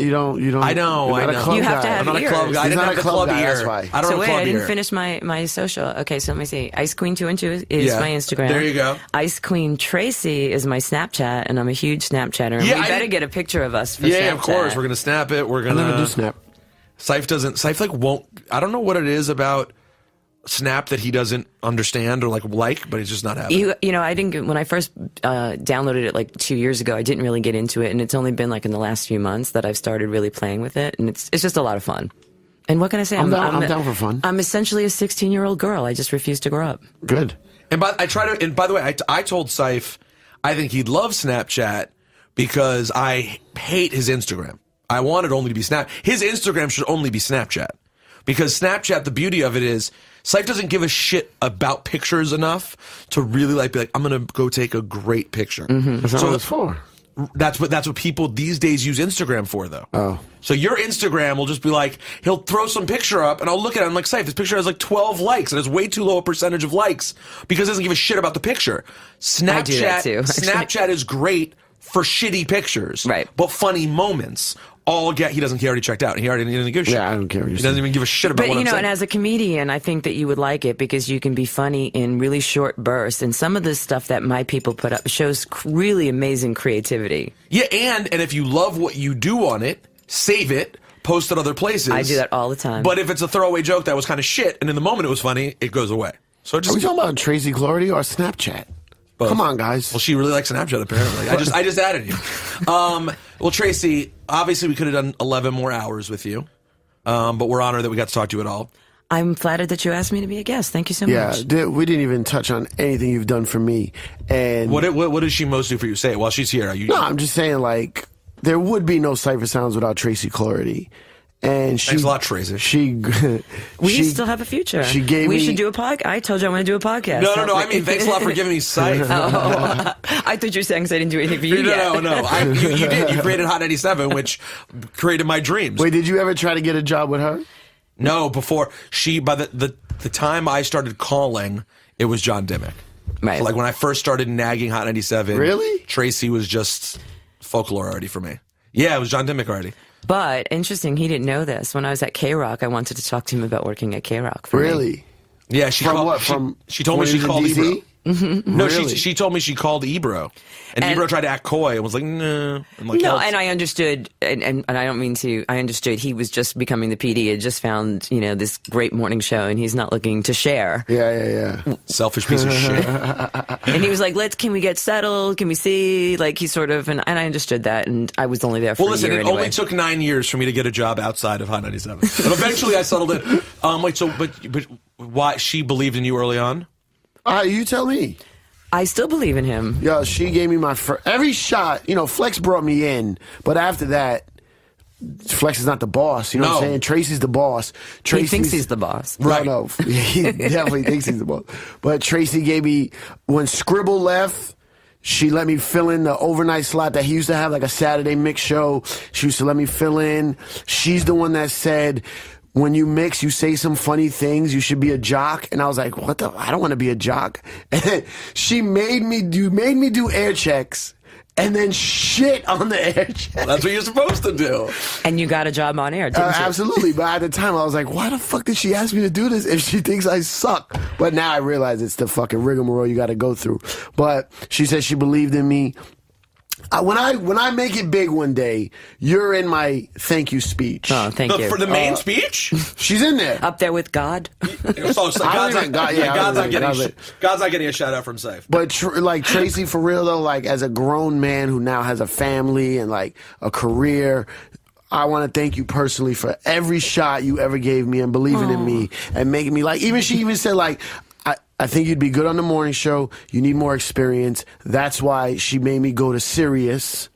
I know. You have to have I'm not ears. a club guy. I didn't have the club ear. That's why. I don't have a club ear. I didn't finish my social. Okay, so let me see. Ice Queen 212 is my Instagram. There you go. Ice Queen Tracy is my Snapchat, and I'm a huge Snapchatter. And we better get a picture of us for Snapchat. Yeah, of course. We're going to snap it. We're going to... I never do snap. Ciph won't... I don't know what it is about... Snap that he doesn't understand or like, but he's just not having. You know, I didn't when I first downloaded it like 2 years ago. I didn't really get into it, and it's only been like in the last few months that I've started really playing with it, and it's just a lot of fun. And what can I say? I'm down for fun. I'm essentially a 16-year-old girl. I just refuse to grow up. Good. And by the way, I told Ciph I think he'd love Snapchat because I hate his Instagram. I want it only to be Snap. His Instagram should only be Snapchat. Because Snapchat, the beauty of it is, Ciph doesn't give a shit about pictures enough to really be like, I'm going to go take a great picture. Mm-hmm. That's what it's for. That's what people these days use Instagram for, though. Oh. So your Instagram will just be like, he'll throw some picture up, and I'll look at it, and I'm like, Ciph, this picture has like 12 likes, and it's way too low a percentage of likes, because it doesn't give a shit about the picture. Snapchat, I do that too. Snapchat is great for shitty pictures. Right. But funny moments. He doesn't care. He already checked out. He didn't give a shit. Yeah, I don't care. He doesn't even give a shit about what I'm saying. And as a comedian, I think that you would like it because you can be funny in really short bursts. And some of the stuff that my people put up shows really amazing creativity. Yeah, and if you love what you do on it, save it, post it other places. I do that all the time. But if it's a throwaway joke that was kind of shit, and in the moment it was funny, it goes away. So Are we talking about Tracy Cloherty or Snapchat? Both. Come on, guys. Well, she really likes Snapchat, apparently. I just added you. Well, Tracy, obviously we could have done 11 more hours with you, but we're honored that we got to talk to you at all. I'm flattered that you asked me to be a guest. Thank you so much. Yeah, we didn't even touch on anything you've done for me. And what does she most do for you? Say it while she's here. No, I'm just saying, like, there would be no Cipha Sounds without Tracy Cloherty. And thanks a lot, Tracy. We still have a future. We should do a podcast. I told you I want to do a podcast. No. I mean, thanks a lot for giving me Ciph. I thought you were saying because I didn't do anything for you yet. No. You did. You created Hot 97, which created my dreams. Wait, did you ever try to get a job with her? No, before by the time I started calling, it was John Dimmick. Right. So like when I first started nagging Hot 97. Really? Tracy was just folklore already for me. Yeah, it was John Dimmick already. But interesting, he didn't know this. When I was at K-Rock, I wanted to talk to him about working at K-Rock. Really? Yeah, she told me she called Ebro. Mm-hmm. No, really? she told me she called Ebro, and Ebro tried to act coy and was like, "No." Like, no, and I understood, and I don't mean to. I understood he was just becoming the PD. He had just found this great morning show, and he's not looking to share. Yeah. Selfish piece of shit. And he was like, can we get settled? Can we see? Like he sort of, and I understood that, and I was only there for a year anyway. It only took 9 years for me to get a job outside of Hot 97, but eventually I settled it. But why she believed in you early on? You tell me. I still believe in him. Yo, she gave me my every shot. Flex brought me in, but after that, Flex is not the boss. You know what I'm saying? Tracy's the boss. He thinks he's the boss. Right. No, he definitely thinks he's the boss. But Tracy gave me, when Scribble left, she let me fill in the overnight slot that he used to have, like a Saturday mix show. She used to let me fill in. She's the one that said, when you mix, you say some funny things. You should be a jock. And I was like, what the? I don't want to be a jock. And she made me do air checks and then shit on the air check. That's what you're supposed to do. And you got a job on air, didn't you? Absolutely. But at the time, I was like, why the fuck did she ask me to do this if she thinks I suck? But now I realize it's the fucking rigmarole you got to go through. But she said she believed in me. When I make it big one day, you're in my thank you speech. Oh, thank you. For the main speech? She's in there. Up there with God? God's not getting a shout out from Ciph. But Tracy, for real though, like as a grown man who now has a family and like a career, I want to thank you personally for every shot you ever gave me and believing in me and making me she even said like, I think you'd be good on the morning show. You need more experience. That's why she made me go to Sirius.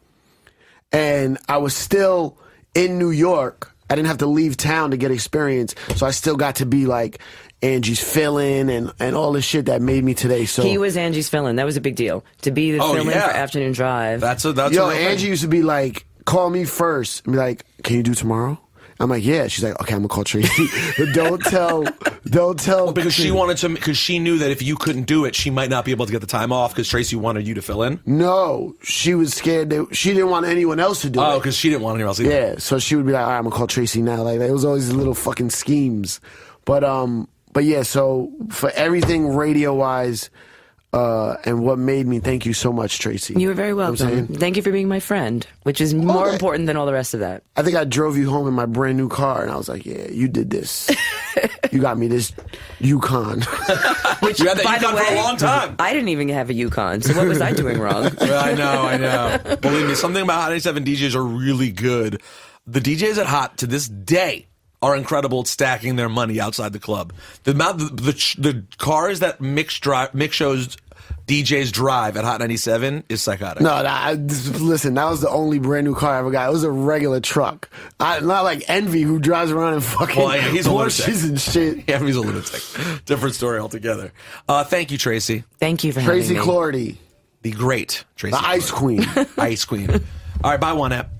And I was still in New York. I didn't have to leave town to get experience. So I still got to be like Angie's fill-in and all this shit that made me today. So he was Angie's fill-in. That was a big deal. To be the fill-in for Afternoon Drive. Angie used to be like, call me first. And be like, can you do tomorrow? I'm like, yeah. She's like, okay, I'm gonna call Tracy. But don't tell. Well, because she knew that if you couldn't do it, she might not be able to get the time off because Tracy wanted you to fill in. No, she was scared that she didn't want anyone else to do it. Oh, because she didn't want anyone else either. Yeah, so she would be like, all right, I'm gonna call Tracy now. Like, it was always little fucking schemes. But yeah, so for everything radio wise, and what made me, thank you so much, Tracy. You were very welcome. Thank you for being my friend, which is more important than all the rest of that. I think I drove you home in my brand new car, and I was like, yeah, you did this. You got me this Yukon. Which, You had that by Yukon the way, for a long time. I didn't even have a Yukon, so what was I doing wrong? Well, I know. Believe me, something about Hot 97 DJs are really good. The DJs at Hot, to this day, are incredible at stacking their money outside the club. The amount, the cars that mix shows DJs drive at Hot 97 is psychotic. No, listen, that was the only brand new car I ever got. It was a regular truck. Not like Envy, who drives around in fucking he's a lunatic. Porsches and shit. Yeah, he's a lunatic. Different story altogether. Thank you, Tracy. Thank you for having me. Tracy Cloherty. The great Tracy. The Ice Queen. Ice Queen. All right, bye, Juan Ep.